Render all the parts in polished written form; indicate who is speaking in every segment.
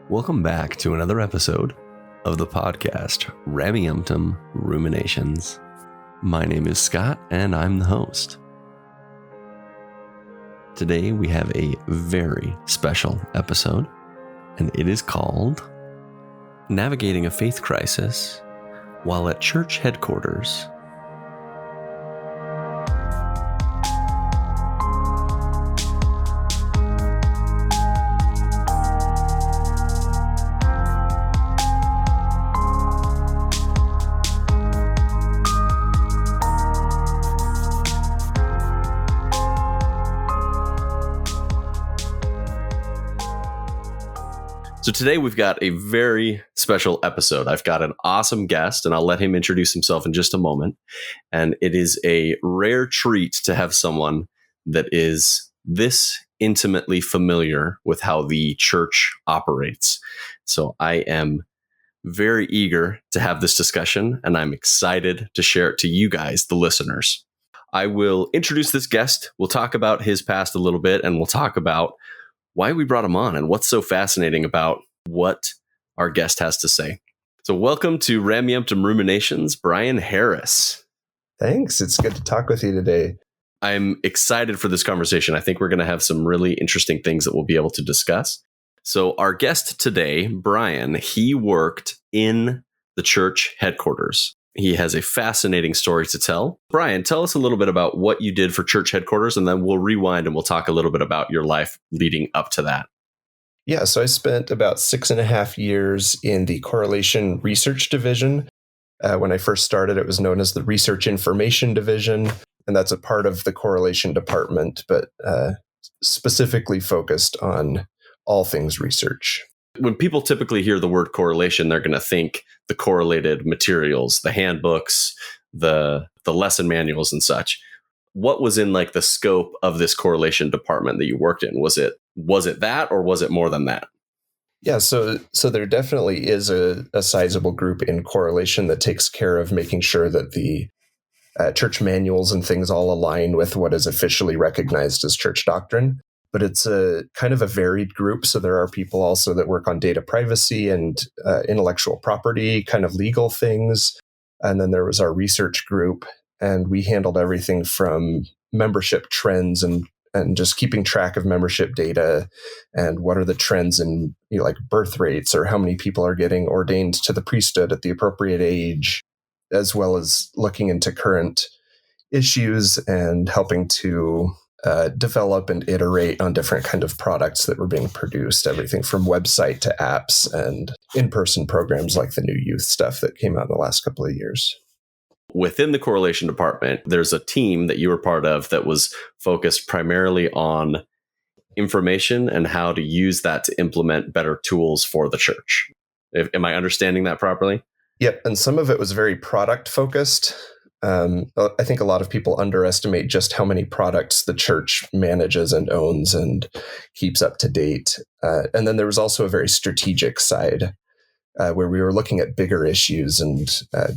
Speaker 1: Welcome back to another episode of the podcast, Rameumptom Ruminations. My name is Scott, and I'm the host. Today we have a very special episode, and it is called Navigating a Faith Crisis While at Church Headquarters. So today we've got a very special episode. I've got an awesome guest, and I'll let him introduce himself in just a moment. And it is a rare treat to have someone that is this intimately familiar with how the church operates. So I am very eager to have this discussion, and I'm excited to share it to you guys, the listeners. I will introduce this guest. We'll talk about his past a little bit, and we'll talk about why we brought him on and what's so fascinating about what our guest has to say. So welcome to Rameumptom Ruminations, Brian Harris.
Speaker 2: Thanks. It's good to talk with you today.
Speaker 1: I'm excited for this conversation. I think we're going to have some really interesting things that we'll be able to discuss. So our guest today, Brian, he worked in the church headquarters. He has a fascinating story to tell. Brian, tell us a little bit about what you did for church headquarters, and then we'll rewind and we'll talk a little bit about your life leading up to that.
Speaker 2: Yeah, so I spent about 6.5 years in the Correlation Research Division. When I first started, it was known as the Research Information Division, and that's a part of the Correlation Department, but specifically focused on all things research.
Speaker 1: When people typically hear the word correlation, they're going to think the correlated materials, the handbooks, the lesson manuals and such. What was in like the scope of this correlation department that you worked in? Was it that, or was it more than that?
Speaker 2: Yeah, so there definitely is a sizable group in correlation that takes care of making sure that the church manuals and things all align with what is officially recognized as church doctrine. But it's a kind of a varied group. So there are people also that work on data privacy and intellectual property, kind of legal things. And then there was our research group, and we handled everything from membership trends and just keeping track of membership data and what are the trends in like birth rates or how many people are getting ordained to the priesthood at the appropriate age, as well as looking into current issues and helping to develop and iterate on different kind of products that were being produced, everything from website to apps and in-person programs like the new youth stuff that came out in the last couple of years.
Speaker 1: Within the correlation department, there's a team that you were part of that was focused primarily on information and how to use that to implement better tools for the church. Am I understanding that properly?
Speaker 2: Yep. And some of it was very product focused. I think a lot of people underestimate just how many products the church manages and owns and keeps up to date. And then there was also a very strategic side where we were looking at bigger issues and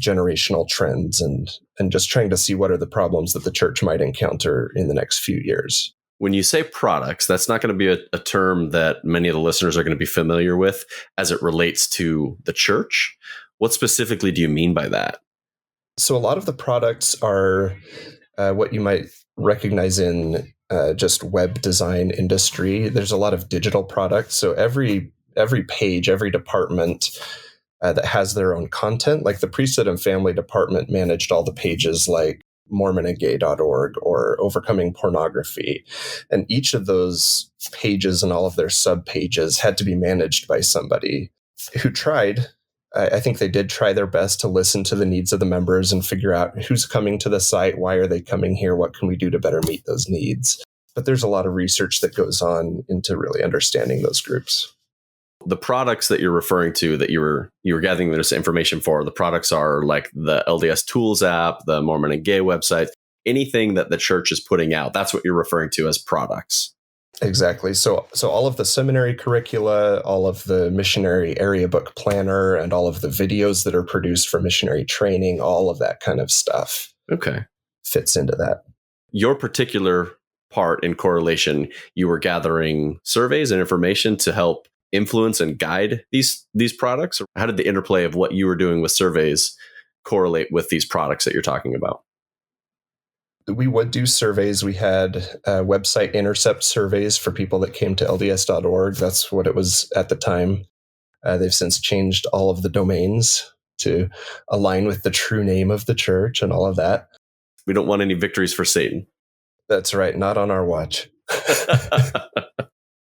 Speaker 2: generational trends and just trying to see what are the problems that the church might encounter in the next few years.
Speaker 1: When you say products, that's not going to be a term that many of the listeners are going to be familiar with as it relates to the church. What specifically do you mean by that?
Speaker 2: So a lot of the products are what you might recognize in just web design industry. There's a lot of digital products. So every page, every department that has their own content, like the priesthood and family department managed all the pages like mormonandgay.org or overcoming pornography. And each of those pages and all of their sub pages had to be managed by somebody who tried. I think they did try their best to listen to the needs of the members and figure out who's coming to the site, why are they coming here, what can we do to better meet those needs. But there's a lot of research that goes on into really understanding those groups.
Speaker 1: The products that you're referring to that you were gathering this information for, the products are like the LDS Tools app, the Mormon and Gay website, anything that the church is putting out. That's what you're referring to as products.
Speaker 2: Exactly. So all of the seminary curricula, all of the missionary area book planner, and all of the videos that are produced for missionary training, all of that kind of stuff.
Speaker 1: Okay.
Speaker 2: Fits into that.
Speaker 1: Your particular part in correlation, you were gathering surveys and information to help influence and guide these products? Or how did the interplay of what you were doing with surveys correlate with these products that you're talking about?
Speaker 2: We would do surveys. We had website intercept surveys for people that came to LDS.org. That's what it was at the time. They've since changed all of the domains to align with the true name of the church and all of that.
Speaker 1: We don't want any victories for Satan.
Speaker 2: That's right. Not on our watch.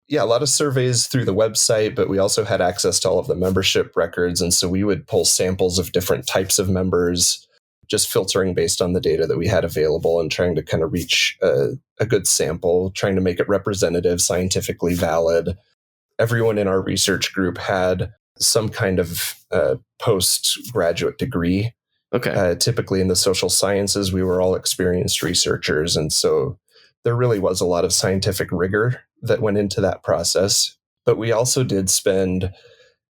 Speaker 2: Yeah, a lot of surveys through the website, but we also had access to all of the membership records. And so we would pull samples of different types of members, just filtering based on the data that we had available and trying to kind of reach a good sample, trying to make it representative, scientifically valid. Everyone in our research group had some kind of postgraduate degree.
Speaker 1: Okay.
Speaker 2: Typically in the social sciences, we were all experienced researchers. And so there really was a lot of scientific rigor that went into that process. But we also did spend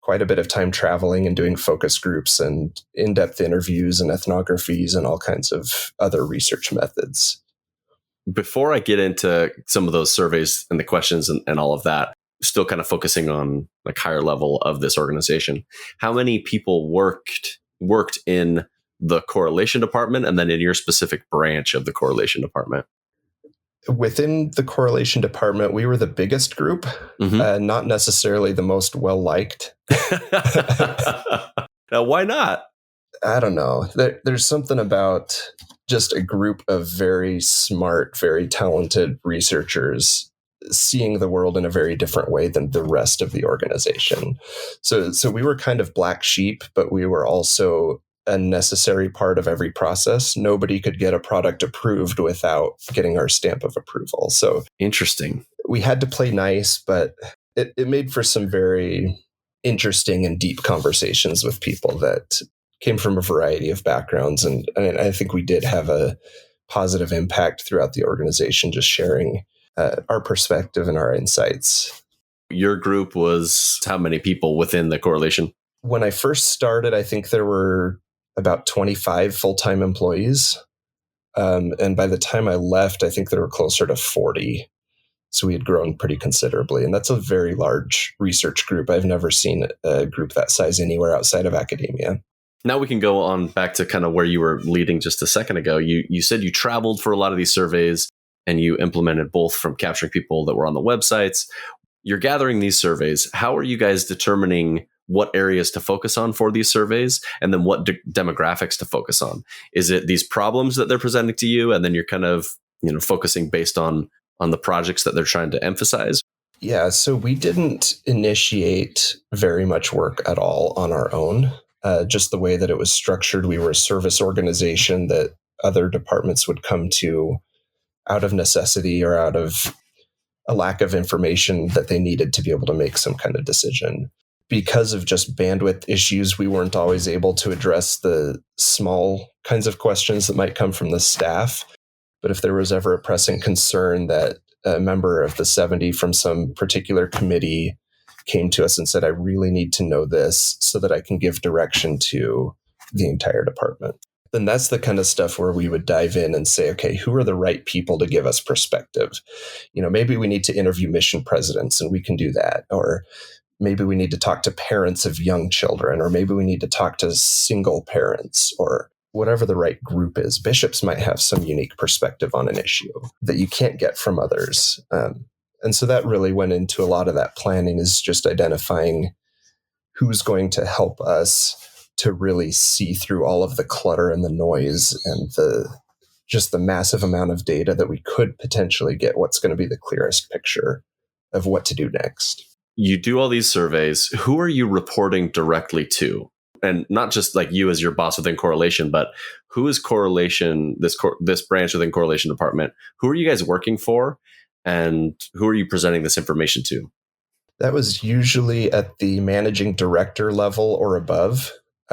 Speaker 2: quite a bit of time traveling and doing focus groups and in-depth interviews and ethnographies and all kinds of other research methods.
Speaker 1: Before I get into some of those surveys and the questions and all of that, still kind of focusing on like higher level of this organization, how many people worked in the correlation department and then in your specific branch of the correlation department?
Speaker 2: Within the correlation department, we were the biggest group, not necessarily the most well-liked.
Speaker 1: Now, why not?
Speaker 2: I don't know. There's something about just a group of very smart, very talented researchers seeing the world in a very different way than the rest of the organization. So we were kind of black sheep, but we were also a necessary part of every process. Nobody could get a product approved without getting our stamp of approval. So
Speaker 1: interesting.
Speaker 2: We had to play nice, but it made for some very interesting and deep conversations with people that came from a variety of backgrounds. And I think we did have a positive impact throughout the organization, just sharing our perspective and our insights.
Speaker 1: Your group was how many people within the correlation?
Speaker 2: When I first started, I think there were about 25 full-time employees. And by the time I left, I think there were closer to 40. So we had grown pretty considerably. And that's a very large research group. I've never seen a group that size anywhere outside of academia.
Speaker 1: Now we can go on back to kind of where you were leading just a second ago. You said you traveled for a lot of these surveys and you implemented both from capturing people that were on the websites. You're gathering these surveys. How are you guys determining what areas to focus on for these surveys and then what demographics to focus on? Is it these problems that they're presenting to you and then you're kind of, focusing based on the projects that they're trying to emphasize?
Speaker 2: Yeah, so we didn't initiate very much work at all on our own. Just the way that it was structured, we were a service organization that other departments would come to out of necessity or out of a lack of information that they needed to be able to make some kind of decision. Because of just bandwidth issues, we weren't always able to address the small kinds of questions that might come from the staff. But if there was ever a pressing concern that a member of the 70 from some particular committee came to us and said, I really need to know this so that I can give direction to the entire department, then that's the kind of stuff where we would dive in and say, okay, who are the right people to give us perspective? Maybe we need to interview mission presidents and we can do that. Or maybe we need to talk to parents of young children, or maybe we need to talk to single parents, or whatever the right group is. Bishops might have some unique perspective on an issue that you can't get from others. And so that really went into a lot of that planning, is just identifying who's going to help us to really see through all of the clutter and the noise and the massive amount of data that we could potentially get what's going to be the clearest picture of what to do next.
Speaker 1: You do all these surveys. Who are you reporting directly to? And not just like you as your boss within correlation, but who is correlation, this branch within correlation department? Who are you guys working for? And who are you presenting this information to?
Speaker 2: That was usually at the managing director level or above.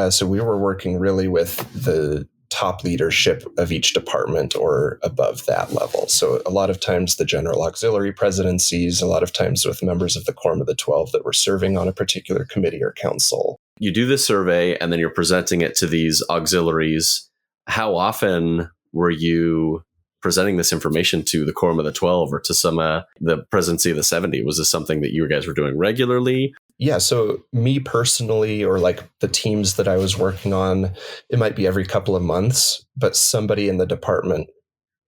Speaker 2: So we were working really with the top leadership of each department or above that level. So a lot of times the general auxiliary presidencies, a lot of times with members of the Quorum of the 12 that were serving on a particular committee or council. You
Speaker 1: do this survey and then you're presenting it to these auxiliaries. How often were you presenting this information to the Quorum of the 12 or to some the presidency of the 70? Was this something that you guys were doing regularly?
Speaker 2: Yeah, so me personally, or like the teams that I was working on, it might be every couple of months, but somebody in the department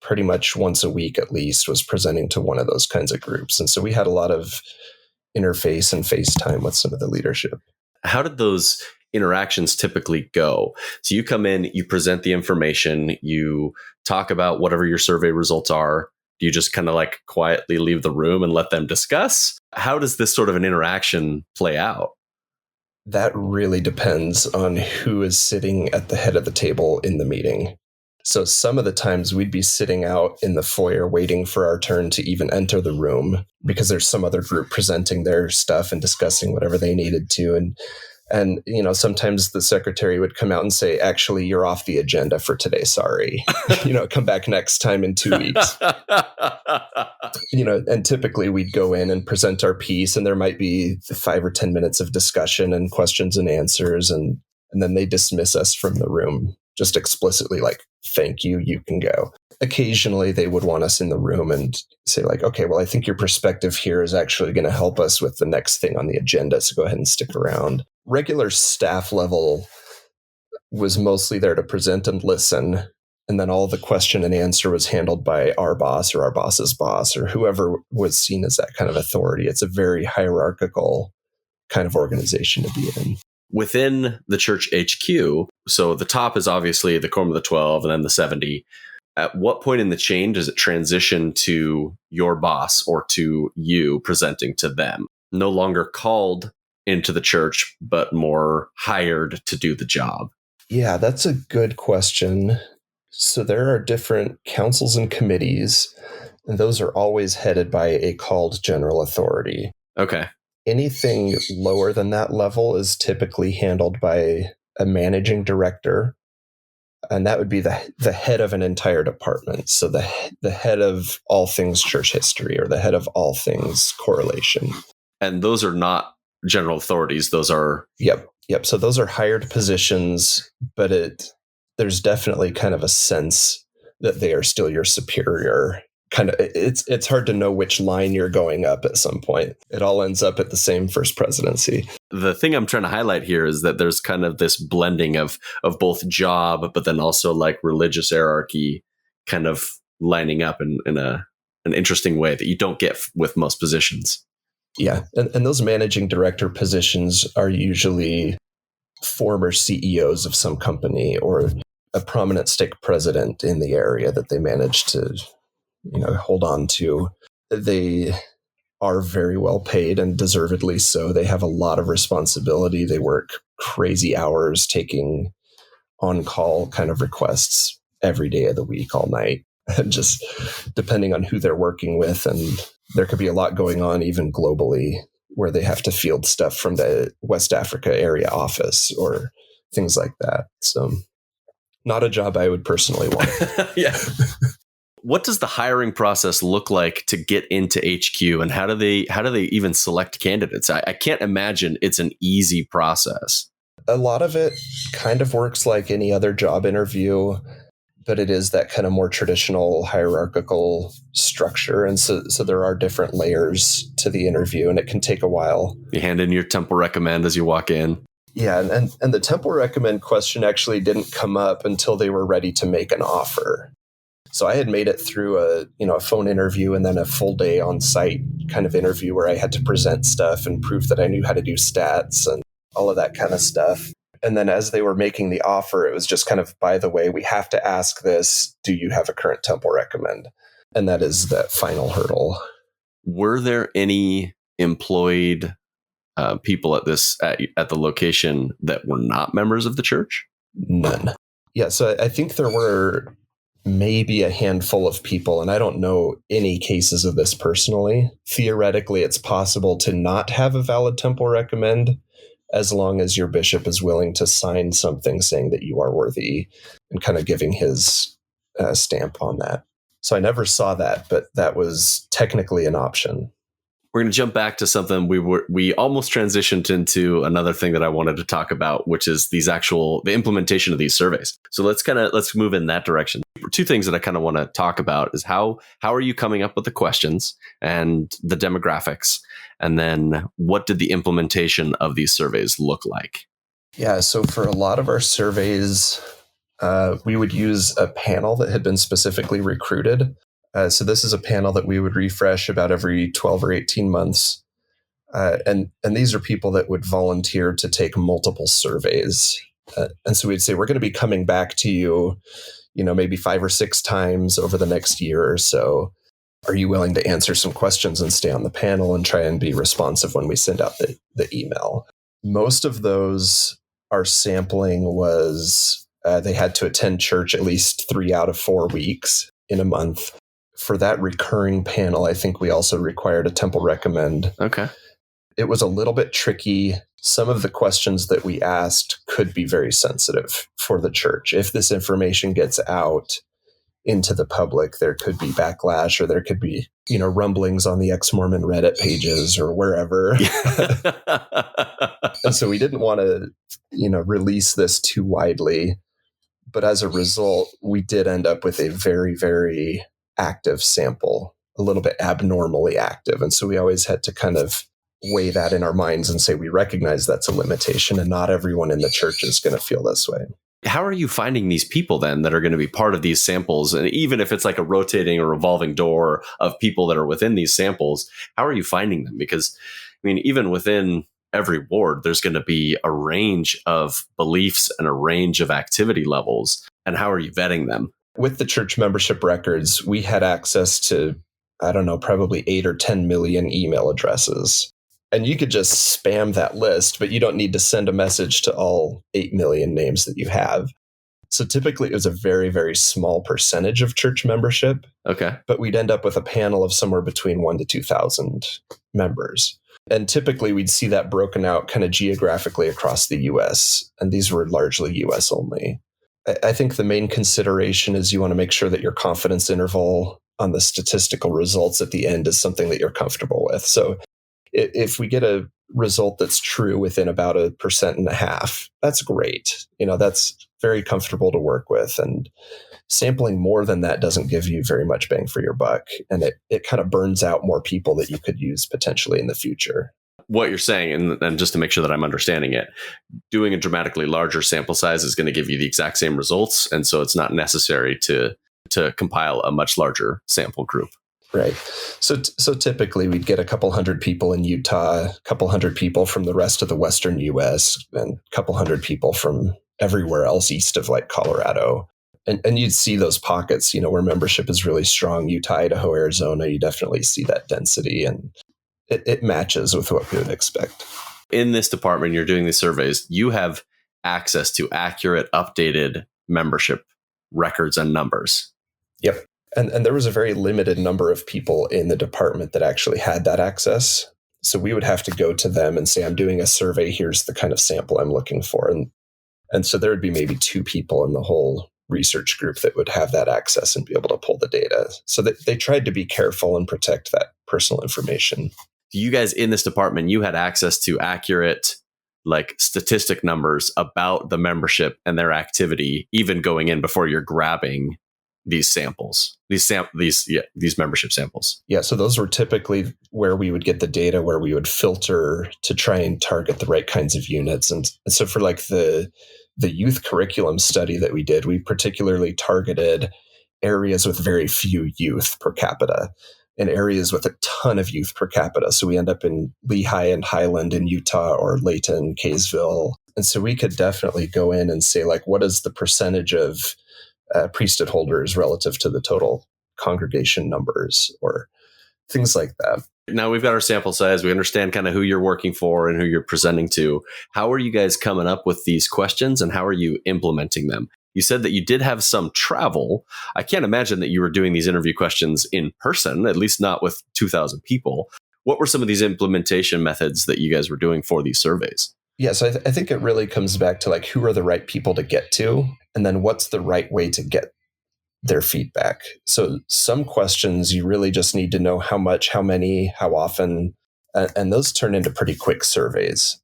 Speaker 2: pretty much once a week at least was presenting to one of those kinds of groups. And so we had a lot of interface and FaceTime with some of the leadership.
Speaker 1: How did those interactions typically go? So you come in, you present the information, you talk about whatever your survey results are. Do you just kind of like quietly leave the room and let them discuss? How does this sort of an interaction play out?
Speaker 2: That really depends on who is sitting at the head of the table in the meeting. So some of the times we'd be sitting out in the foyer waiting for our turn to even enter the room because there's some other group presenting their stuff and discussing whatever they needed to. And sometimes the secretary would come out and say, actually, you're off the agenda for today. Sorry. Come back next time in 2 weeks. And typically we'd go in and present our piece, and there might be 5 or 10 minutes of discussion and questions and answers. And then they dismiss us from the room, just explicitly like, thank you, you can go. Occasionally they would want us in the room and say like, okay, well, I think your perspective here is actually going to help us with the next thing on the agenda. So go ahead and stick around. Regular staff level was mostly there to present and listen. And then all the question and answer was handled by our boss or our boss's boss or whoever was seen as that kind of authority. It's a very hierarchical kind of organization to be in.
Speaker 1: Within the church HQ, so the top is obviously the Quorum of the 12 and then the 70. At what point in the chain does it transition to your boss or to you presenting to them? No longer called into the church, but more hired to do the job?
Speaker 2: Yeah, that's a good question. So there are different councils and committees, and those are always headed by a called general authority.
Speaker 1: Okay.
Speaker 2: Anything lower than that level is typically handled by a managing director, and that would be the head of an entire department. So the head of all things church history or the head of all things correlation.
Speaker 1: And those are not general authorities. Those are...
Speaker 2: Yep. So those are hired positions, but there's definitely kind of a sense that they are still your superior. Kind of, it's hard to know which line you're going up at some point. It all ends up at the same first presidency.
Speaker 1: The thing I'm trying to highlight here is that there's kind of this blending of both job, but then also like religious hierarchy kind of lining up in an interesting way that you don't get with most positions.
Speaker 2: Yeah. And those managing director positions are usually former CEOs of some company or a prominent stake president in the area that they manage to hold on to. They are very well paid and deservedly so. They have a lot of responsibility. They work crazy hours taking on-call kind of requests every day of the week, all night, and just depending on who they're working with. And there could be a lot going on even globally where they have to field stuff from the West Africa area office or things like that. So not a job I would personally want.
Speaker 1: Yeah. What does the hiring process look like to get into HQ, and how do they even select candidates? I can't imagine it's an easy process.
Speaker 2: A lot of it kind of works like any other job interview, but it is that kind of more traditional hierarchical structure. And so there are different layers to the interview, and it can take a while.
Speaker 1: You hand in your temple recommend as you walk in.
Speaker 2: Yeah, and the temple recommend question actually didn't come up until they were ready to make an offer. So I had made it through a phone interview and then a full day on site kind of interview where I had to present stuff and prove that I knew how to do stats and all of that kind of stuff. And then as they were making the offer, it was just kind of, by the way, we have to ask this, do you have a current temple recommend? And that is that final hurdle.
Speaker 1: Were there any employed people at the location that were not members of the church?
Speaker 2: None. Yeah, so I think there were maybe a handful of people, and I don't know any cases of this personally. Theoretically, it's possible to not have a valid temple recommend as long as your bishop is willing to sign something saying that you are worthy and kind of giving his stamp on that. So I never saw that, but that was technically an option.
Speaker 1: We're going to jump back to something we almost transitioned into another thing that I wanted to talk about, which is the implementation of these surveys. So let's move in that direction. Two things that I kind of want to talk about is how are you coming up with the questions and the demographics, and then what did the implementation of these surveys look like?
Speaker 2: Yeah, so for a lot of our surveys, we would use a panel that had been specifically recruited. So this is a panel that we would refresh about every 12 or 18 months. And these are people that would volunteer to take multiple surveys. And so we'd say, we're going to be coming back to you, maybe 5 or 6 times over the next year or so. Are you willing to answer some questions and stay on the panel and try and be responsive when we send out the email? Most of those, our sampling was they had to attend church at least 3 out of 4 weeks in a month. For that recurring panel, I think we also required a temple recommend.
Speaker 1: Okay.
Speaker 2: It was a little bit tricky. Some of the questions that we asked could be very sensitive for the church. If this information gets out into the public, there could be backlash, or there could be, rumblings on the ex-Mormon Reddit pages or wherever. And so we didn't want to, release this too widely. But as a result, we did end up with a very, very active sample, a little bit abnormally active. And so we always had to kind of weigh that in our minds and say, we recognize that's a limitation, and not everyone in the church is going to feel this way.
Speaker 1: How are you finding these people then that are going to be part of these samples? And even if it's like a rotating or revolving door of people that are within these samples, how are you finding them? Because, even within every ward, there's going to be a range of beliefs and a range of activity levels. And how are you vetting them?
Speaker 2: With the church membership records, we had access to, probably 8 or 10 million email addresses. And you could just spam that list, but you don't need to send a message to all 8 million names that you have. So typically it was a very, very small percentage of church membership.
Speaker 1: Okay.
Speaker 2: But we'd end up with a panel of somewhere between 1,000 to 2,000 members. And typically we'd see that broken out kind of geographically across the US. And these were largely US only. I think the main consideration is you want to make sure that your confidence interval on the statistical results at the end is something that you're comfortable with. So if we get a result that's true within about 1.5%, that's great. That's very comfortable to work with. And sampling more than that doesn't give you very much bang for your buck. And it kind of burns out more people that you could use potentially in the future.
Speaker 1: What you're saying, and just to make sure that I'm understanding it, doing a dramatically larger sample size is going to give you the exact same results. And so it's not necessary to compile a much larger sample group.
Speaker 2: Right. So typically we'd get a couple hundred people in Utah, a couple hundred people from the rest of the Western US, and a couple hundred people from everywhere else east of like Colorado. And you'd see those pockets, where membership is really strong. Utah, Idaho, Arizona, you definitely see that density, and it matches with what we would expect.
Speaker 1: In this department, you're doing these surveys, you have access to accurate, updated membership records and numbers.
Speaker 2: Yep. And there was a very limited number of people in the department that actually had that access. So we would have to go to them and say, I'm doing a survey. Here's the kind of sample I'm looking for. And so there would be maybe 2 people in the whole research group that would have that access and be able to pull the data. So that they tried to be careful and protect that personal information.
Speaker 1: You guys in this department, you had access to accurate statistic numbers about the membership and their activity, even going in before you're grabbing these samples, these membership samples.
Speaker 2: Yeah. So those were typically where we would get the data, where we would filter to try and target the right kinds of units. And so for the youth curriculum study that we did, we particularly targeted areas with very few youth per capita and areas with a ton of youth per capita. So we end up in Lehigh and Highland in Utah, or Layton, Kaysville. And so we could definitely go in and say, what is the percentage of priesthood holders relative to the total congregation numbers, or things like that.
Speaker 1: Now we've got our sample size. We understand kind of who you're working for and who you're presenting to. How are you guys coming up with these questions, and how are you implementing them? You said that you did have some travel. I can't imagine that you were doing these interview questions in person, at least not with 2,000 people. What were some of these implementation methods that you guys were doing for these surveys?
Speaker 2: Yeah, so I think it really comes back to who are the right people to get to, and then what's the right way to get their feedback. So some questions you really just need to know how much, how many, how often, And those turn into pretty quick surveys.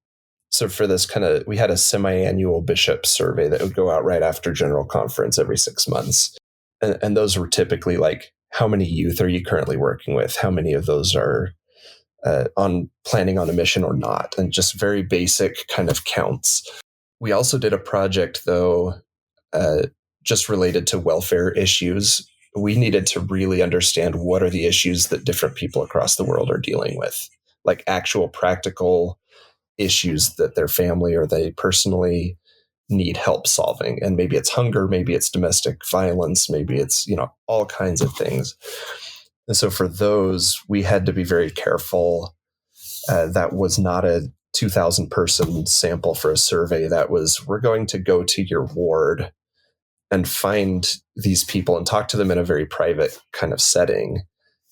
Speaker 2: So for this we had a semi-annual bishop survey that would go out right after General Conference every 6 months. And those were typically like, how many youth are you currently working with? How many of those are on planning on a mission or not? And just very basic kind of counts. We also did a project, though, just related to welfare issues. We needed to really understand what are the issues that different people across the world are dealing with, like actual practical issues that their family or they personally need help solving. And maybe it's hunger, maybe it's domestic violence, maybe it's, all kinds of things. And so for those, we had to be very careful. That was not a 2,000 person sample for a survey. That was, we're going to go to your ward and find these people and talk to them in a very private kind of setting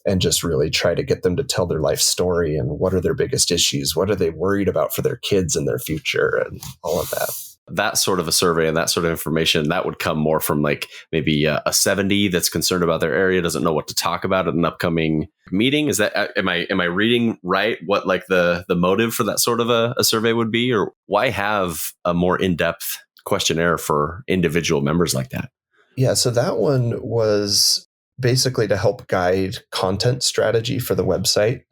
Speaker 2: and just really try to get them to tell their life story and what are their biggest issues, what are they worried about for their kids and their future and all of that.
Speaker 1: That sort of a survey and that sort of information, that would come more from like maybe a 70 that's concerned about their area, doesn't know what to talk about at an upcoming meeting. Is that, am I reading right what like the motive for that sort of a survey would be? Or why have a more in-depth questionnaire for individual members like that?
Speaker 2: Yeah, so that one was basically to help guide content strategy for the website.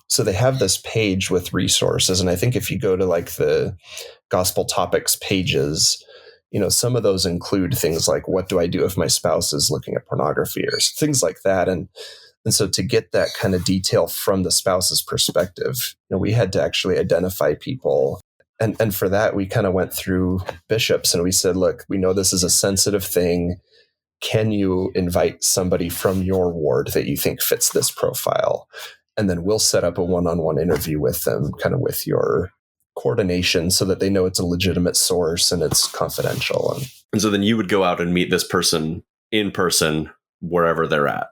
Speaker 2: So they have this page with resources. And I think if you go to like the gospel topics pages, some of those include things like, what do I do if my spouse is looking at pornography or things like that. And so to get that kind of detail from the spouse's perspective, we had to actually identify people. And for that, we kind of went through bishops and we said, look, we know this is a sensitive thing. Can you invite somebody from your ward that you think fits this profile? And then we'll set up a one-on-one interview with them, kind of with your coordination so that they know it's a legitimate source and it's confidential.
Speaker 1: And so then you would go out and meet this person in person, wherever they're at.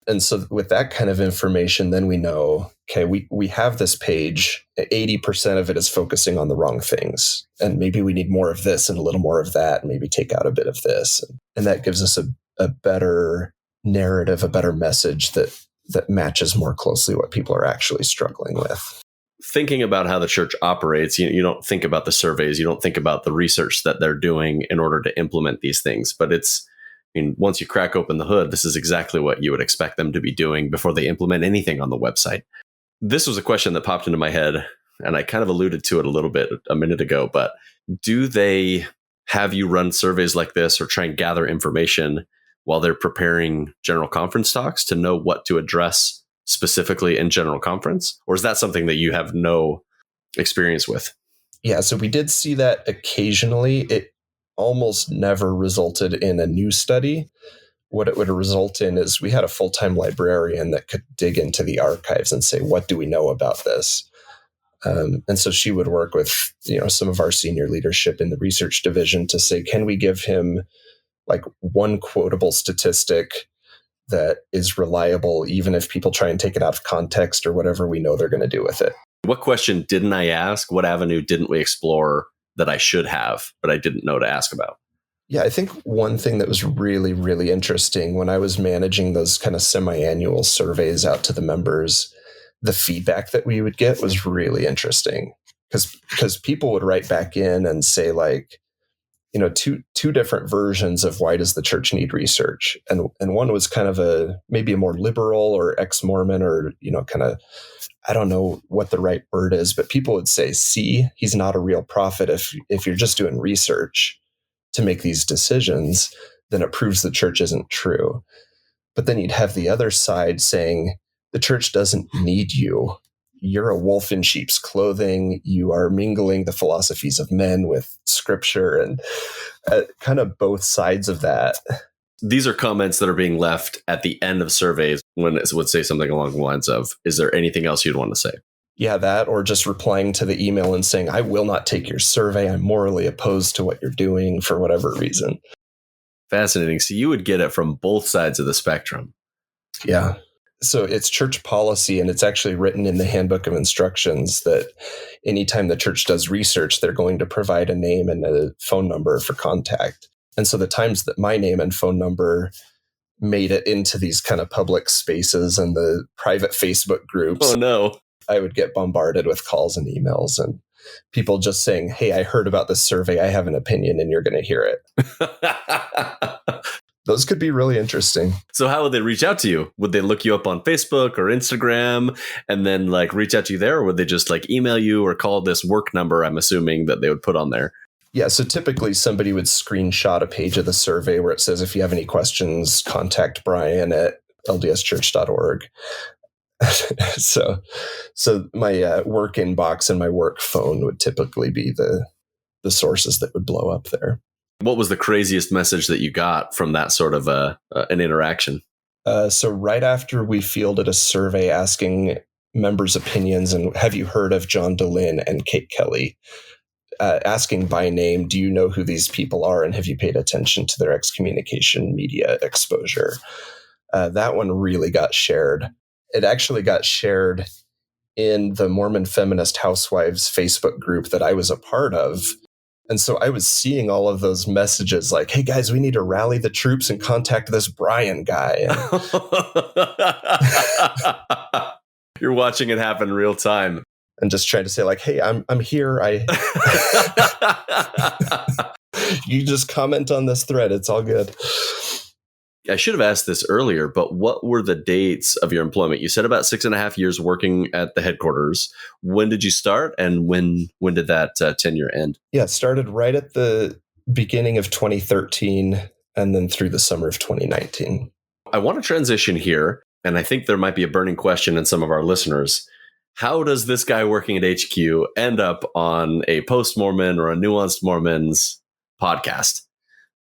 Speaker 2: And so with that kind of information, then we know, okay, we have this page, 80% of it is focusing on the wrong things. And maybe we need more of this and a little more of that, and maybe take out a bit of this. And that gives us a better narrative, a better message that matches more closely what people are actually struggling with.
Speaker 1: Thinking about how the church operates, you don't think about the surveys, you don't think about the research that they're doing in order to implement these things. But once you crack open the hood, this is exactly what you would expect them to be doing before they implement anything on the website. This was a question that popped into my head, and I kind of alluded to it a little bit a minute ago, but do they have you run surveys like this or try and gather information while they're preparing general conference talks to know what to address specifically in general conference? Or is that something that you have no experience with?
Speaker 2: Yeah, so we did see that occasionally. It almost never resulted in a new study. What it would result in is we had a full-time librarian that could dig into the archives and say, what do we know about this? And so she would work with some of our senior leadership in the research division to say, can we give him like one quotable statistic that is reliable, even if people try and take it out of context or whatever we know they're going to do with it.
Speaker 1: What question didn't I ask? What avenue didn't we explore that I should have, but I didn't know to ask about?
Speaker 2: Yeah, I think one thing that was really, really interesting when I was managing those kind of semi-annual surveys out to the members, the feedback that we would get was really interesting because people would write back in and say like, two different versions of why does the church need research. And one was kind of maybe a more liberal or ex-Mormon or, kind of, I don't know what the right word is, but people would say, see, he's not a real prophet. If you're just doing research to make these decisions, then it proves the church isn't true. But then you'd have the other side saying, the church doesn't need you. You're a wolf in sheep's clothing. You are mingling the philosophies of men with scripture, and kind of both sides of that.
Speaker 1: These are comments that are being left at the end of surveys when it would say something along the lines of, is there anything else you'd want to say?
Speaker 2: Yeah, that, or just replying to the email and saying, I will not take your survey. I'm morally opposed to what you're doing for whatever reason.
Speaker 1: Fascinating. So you would get it from both sides of the spectrum.
Speaker 2: Yeah. So it's church policy, and it's actually written in the handbook of instructions that anytime the church does research, they're going to provide a name and a phone number for contact. And so the times that my name and phone number made it into these kind of public spaces and the private Facebook groups.
Speaker 1: Oh, no.
Speaker 2: I would get bombarded with calls and emails and people just saying, hey, I heard about this survey. I have an opinion and you're going to hear it. Those could be really interesting.
Speaker 1: So how would they reach out to you? Would they look you up on Facebook or Instagram and then like reach out to you there? Or would they just like email you or call this work number, I'm assuming, that they would put on there?
Speaker 2: Yeah, so typically somebody would screenshot a page of the survey where it says, if you have any questions, contact Brian at ldschurch.org. so my work inbox and my work phone would typically be the sources that would blow up there.
Speaker 1: What was the craziest message that you got from that sort of an interaction?
Speaker 2: So right after we fielded a survey asking members' opinions and have you heard of John DeLynn and Kate Kelly, asking by name, do you know who these people are and have you paid attention to their excommunication media exposure? That one really got shared. It actually got shared in the Mormon Feminist Housewives Facebook group that I was a part of. And so I was seeing all of those messages like, hey, guys, we need to rally the troops and contact this Brian guy.
Speaker 1: You're watching it happen real time.
Speaker 2: And just trying to say like, hey, I'm here. You just comment on this thread. It's all good.
Speaker 1: I should have asked this earlier, but what were the dates of your employment? You said about 6.5 years working at the headquarters. When did you start and when did that tenure end?
Speaker 2: Yeah, it started right at the beginning of 2013 and then through the summer of 2019.
Speaker 1: I want to transition here, and I think there might be a burning question in some of our listeners. How does this guy working at HQ end up on a post-Mormon or a nuanced Mormon's podcast?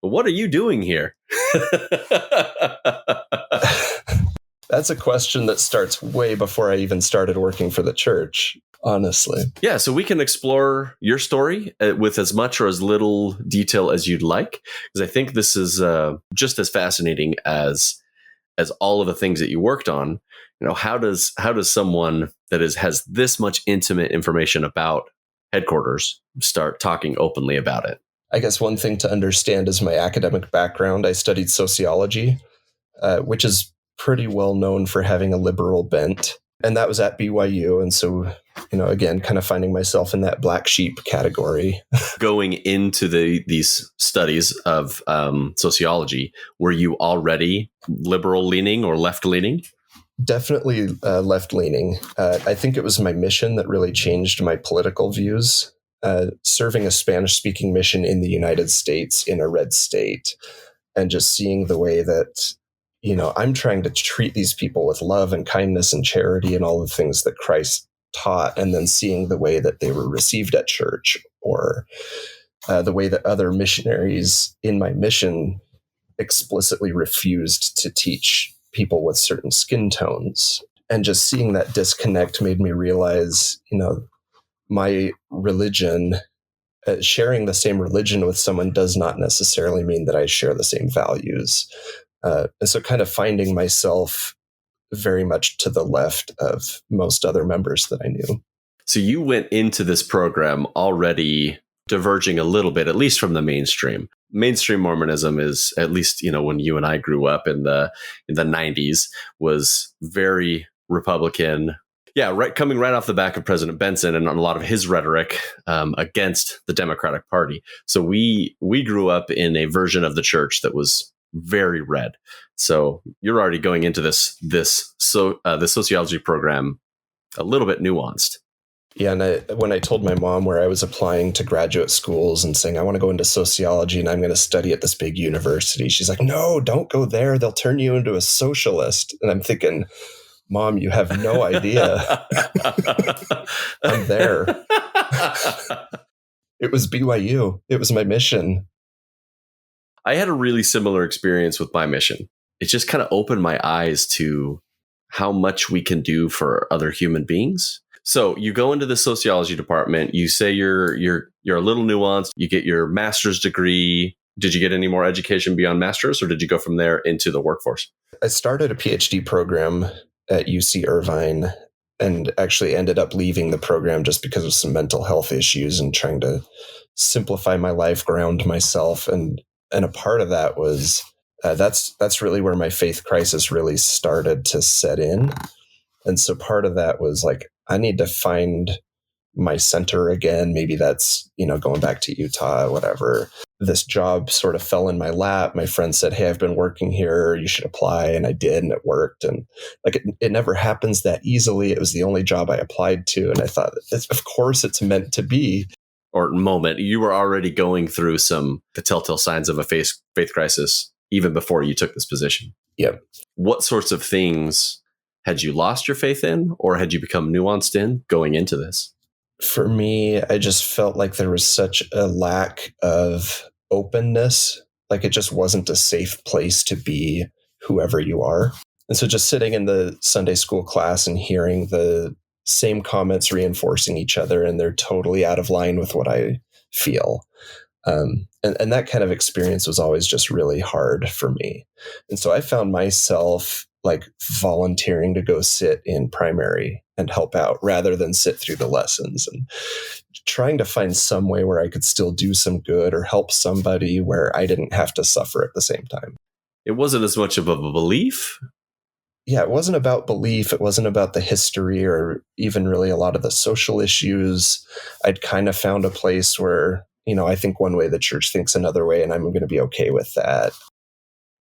Speaker 1: But what are you doing here?
Speaker 2: That's a question that starts way before I even started working for the church, honestly.
Speaker 1: Yeah, so we can explore your story with as much or as little detail as you'd like, because I think this is just as fascinating as all of the things that you worked on. You know, how does someone that has this much intimate information about headquarters start talking openly about it?
Speaker 2: I guess one thing to understand is my academic background. I studied sociology, which is pretty well known for having a liberal bent. And that was at BYU. And so, you know, again, kind of finding myself in that black sheep category.
Speaker 1: Going into these studies of sociology, were you already liberal leaning or left leaning?
Speaker 2: Definitely left leaning. I think it was my mission that really changed my political views. Serving a Spanish-speaking mission in the United States in a red state and just seeing the way that, you know, I'm trying to treat these people with love and kindness and charity and all the things that Christ taught, and then seeing the way that they were received at church or the way that other missionaries in my mission explicitly refused to teach people with certain skin tones. And just seeing that disconnect made me realize, you know, my religion, sharing the same religion with someone does not necessarily mean that I share the same values. And so kind of finding myself very much to the left of most other members that I knew.
Speaker 1: So you went into this program already diverging a little bit, at least from the mainstream. Mainstream Mormonism is, at least, you know, when you and I grew up in the 90s, was very Republican. Yeah, right. Coming right off the back of President Benson and on a lot of his rhetoric against the Democratic Party. So we grew up in a version of the church that was very red. So you're already going into the sociology program a little bit nuanced.
Speaker 2: Yeah, and when I told my mom where I was applying to graduate schools and saying I want to go into sociology and I'm going to study at this big university, she's like, "No, don't go there. They'll turn you into a socialist." And I'm thinking, Mom, you have no idea. I'm there. It was BYU. It was my mission.
Speaker 1: I had a really similar experience with my mission. It just kind of opened my eyes to how much we can do for other human beings. So you go into the sociology department, you say you're a little nuanced, you get your master's degree. Did you get any more education beyond master's, or did you go from there into the workforce?
Speaker 2: I started a PhD program at UC Irvine and actually ended up leaving the program just because of some mental health issues and trying to simplify my life, ground myself. And a part of that was that's really where my faith crisis really started to set in. And so part of that was like, I need to find my center again. Maybe that's, going back to Utah, whatever. This job sort of fell in my lap. My friend said, "Hey, I've been working here. You should apply." And I did, and it worked. And like, it never happens that easily. It was the only job I applied to. And I thought, of course it's meant to be.
Speaker 1: Or moment, you were already going through the telltale signs of a faith crisis even before you took this position.
Speaker 2: Yep.
Speaker 1: What sorts of things had you lost your faith in, or had you become nuanced in going into this?
Speaker 2: For me, I just felt like there was such a lack of openness. Like it just wasn't a safe place to be whoever you are. And so just sitting in the Sunday school class and hearing the same comments reinforcing each other, and they're totally out of line with what I feel. And that kind of experience was always just really hard for me. And so I found myself like volunteering to go sit in primary and help out rather than sit through the lessons, and trying to find some way where I could still do some good or help somebody where I didn't have to suffer at the same time.
Speaker 1: It wasn't as much of a belief.
Speaker 2: Yeah, it wasn't about belief. It wasn't about the history or even really a lot of the social issues. I'd kind of found a place where, I think one way the church thinks another way, and I'm going to be okay with that.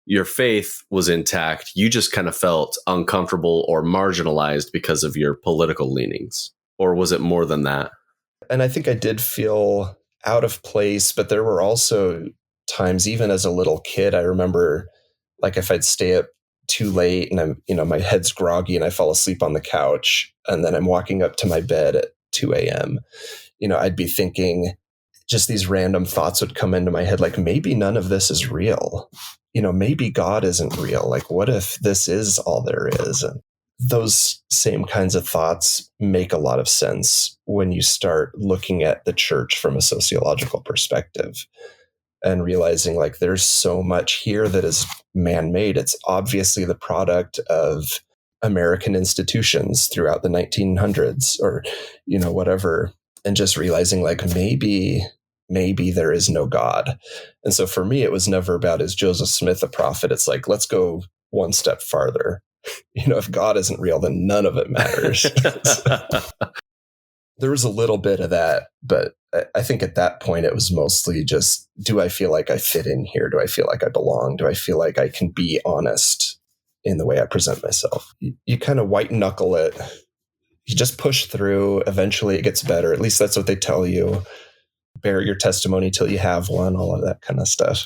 Speaker 1: Your faith was intact. You just kind of felt uncomfortable or marginalized because of your political leanings. Or was it more than that?
Speaker 2: And I think I did feel out of place, but there were also times, even as a little kid, I remember like if I'd stay up too late and I'm, my head's groggy and I fall asleep on the couch, and then I'm walking up to my bed at 2 a.m., I'd be thinking just these random thoughts would come into my head. Like, maybe none of this is real. Maybe God isn't real. Like, what if this is all there is? And those same kinds of thoughts make a lot of sense when you start looking at the church from a sociological perspective and realizing like there's so much here that is man-made. It's obviously the product of American institutions throughout the 1900s or, whatever. And just realizing like maybe there is no God. And so for me, it was never about, is Joseph Smith a prophet? It's like, let's go one step farther. If God isn't real, then none of it matters. There was a little bit of that, but I think at that point it was mostly just, do I feel like I fit in here? Do I feel like I belong? Do I feel like I can be honest in the way I present myself? You kind of white knuckle it. You just push through. Eventually it gets better. At least that's what they tell you. Bear your testimony till you have one, all of that kind of stuff.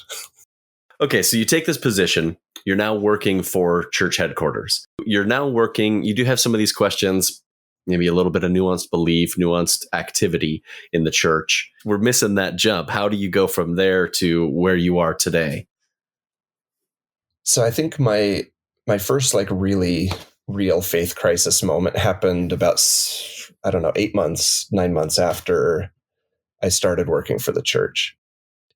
Speaker 1: Okay, so you take this position. You're now working for church headquarters. You do have some of these questions, maybe a little bit of nuanced belief, nuanced activity in the church. We're missing that jump. How do you go from there to where you are today?
Speaker 2: So I think my first like really real faith crisis moment happened about, 9 months after I started working for the church.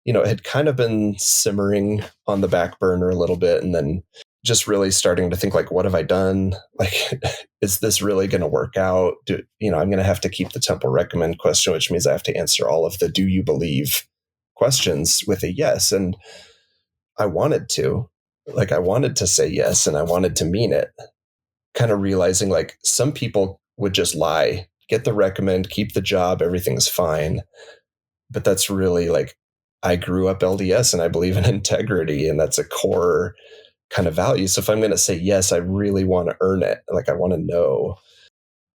Speaker 2: It had kind of been simmering on the back burner a little bit, and then just really starting to think like, what have I done? Like, is this really going to work out? I'm going to have to keep the temple recommend question, which means I have to answer all of the do you believe questions with a yes. And I wanted to say yes, and I wanted to mean it. Kind of realizing like some people would just lie, get the recommend, keep the job, everything's fine. But that's really like, I grew up LDS and I believe in integrity, and that's a core kind of value. So if I'm going to say yes, I really want to earn it. Like, I want to know.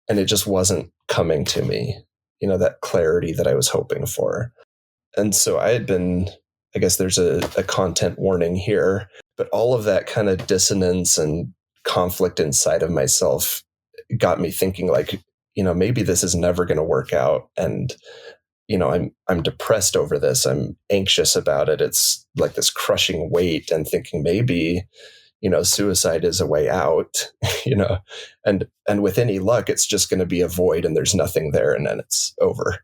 Speaker 2: And it just wasn't coming to me, that clarity that I was hoping for. And so I had been, I guess there's a content warning here, but all of that kind of dissonance and conflict inside of myself got me thinking like, maybe this is never going to work out. And I'm depressed over this. I'm anxious about it. It's like this crushing weight, and thinking maybe, suicide is a way out, and with any luck, it's just going to be a void and there's nothing there, and then it's over.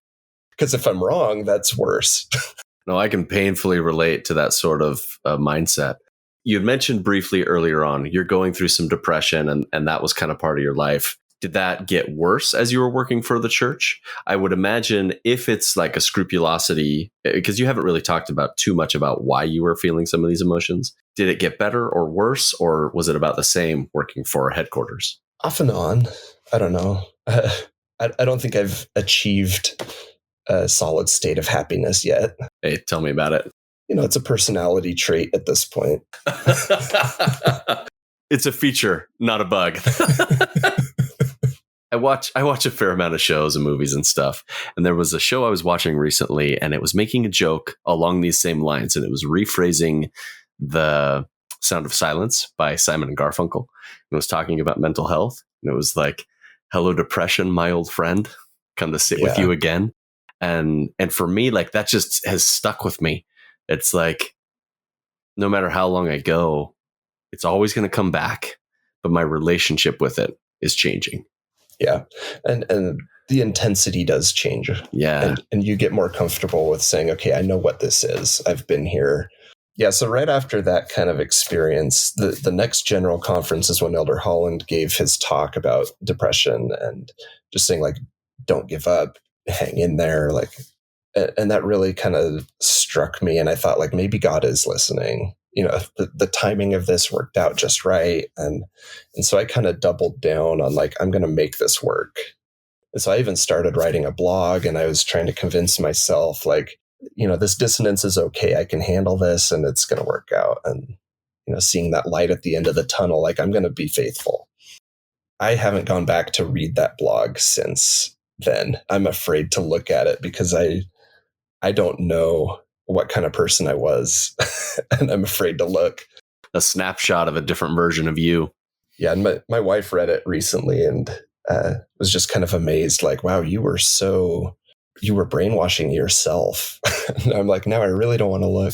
Speaker 2: Because if I'm wrong, that's worse.
Speaker 1: No, I can painfully relate to that sort of mindset. You had mentioned briefly earlier on, you're going through some depression, and that was kind of part of your life. Did that get worse as you were working for the church? I would imagine if it's like a scrupulosity, because you haven't really talked about too much about why you were feeling some of these emotions. Did it get better or worse, or was it about the same working for headquarters?
Speaker 2: Off and on. I don't know. I don't think I've achieved a solid state of happiness yet.
Speaker 1: Hey, tell me about it.
Speaker 2: It's a personality trait at this point.
Speaker 1: It's a feature, not a bug. I watch a fair amount of shows and movies and stuff. And there was a show I was watching recently, and it was making a joke along these same lines. And it was rephrasing The Sound of Silence by Simon and Garfunkel. It was talking about mental health. And it was like, hello, depression, my old friend. Come to sit with you again. And for me, like, that just has stuck with me. It's like, no matter how long I go, it's always going to come back. But my relationship with it is changing.
Speaker 2: Yeah. And the intensity does change.
Speaker 1: Yeah.
Speaker 2: And you get more comfortable with saying, okay, I know what this is. I've been here. Yeah. So right after that kind of experience, the next general conference is when Elder Holland gave his talk about depression and just saying, like, don't give up, hang in there. Like, and that really kind of struck me. And I thought, like, maybe God is listening. The timing of this worked out just right. And so I kind of doubled down on, like, I'm going to make this work. And so I even started writing a blog, and I was trying to convince myself, like, this dissonance is okay. I can handle this, and it's going to work out. And, seeing that light at the end of the tunnel, like, I'm going to be faithful. I haven't gone back to read that blog since then. I'm afraid to look at it because I don't know what kind of person I was, and I'm afraid to look.
Speaker 1: A snapshot of a different version of you.
Speaker 2: Yeah, and my wife read it recently and was just kind of amazed, like, wow, you were brainwashing yourself. And I'm like, no, I really don't want to look.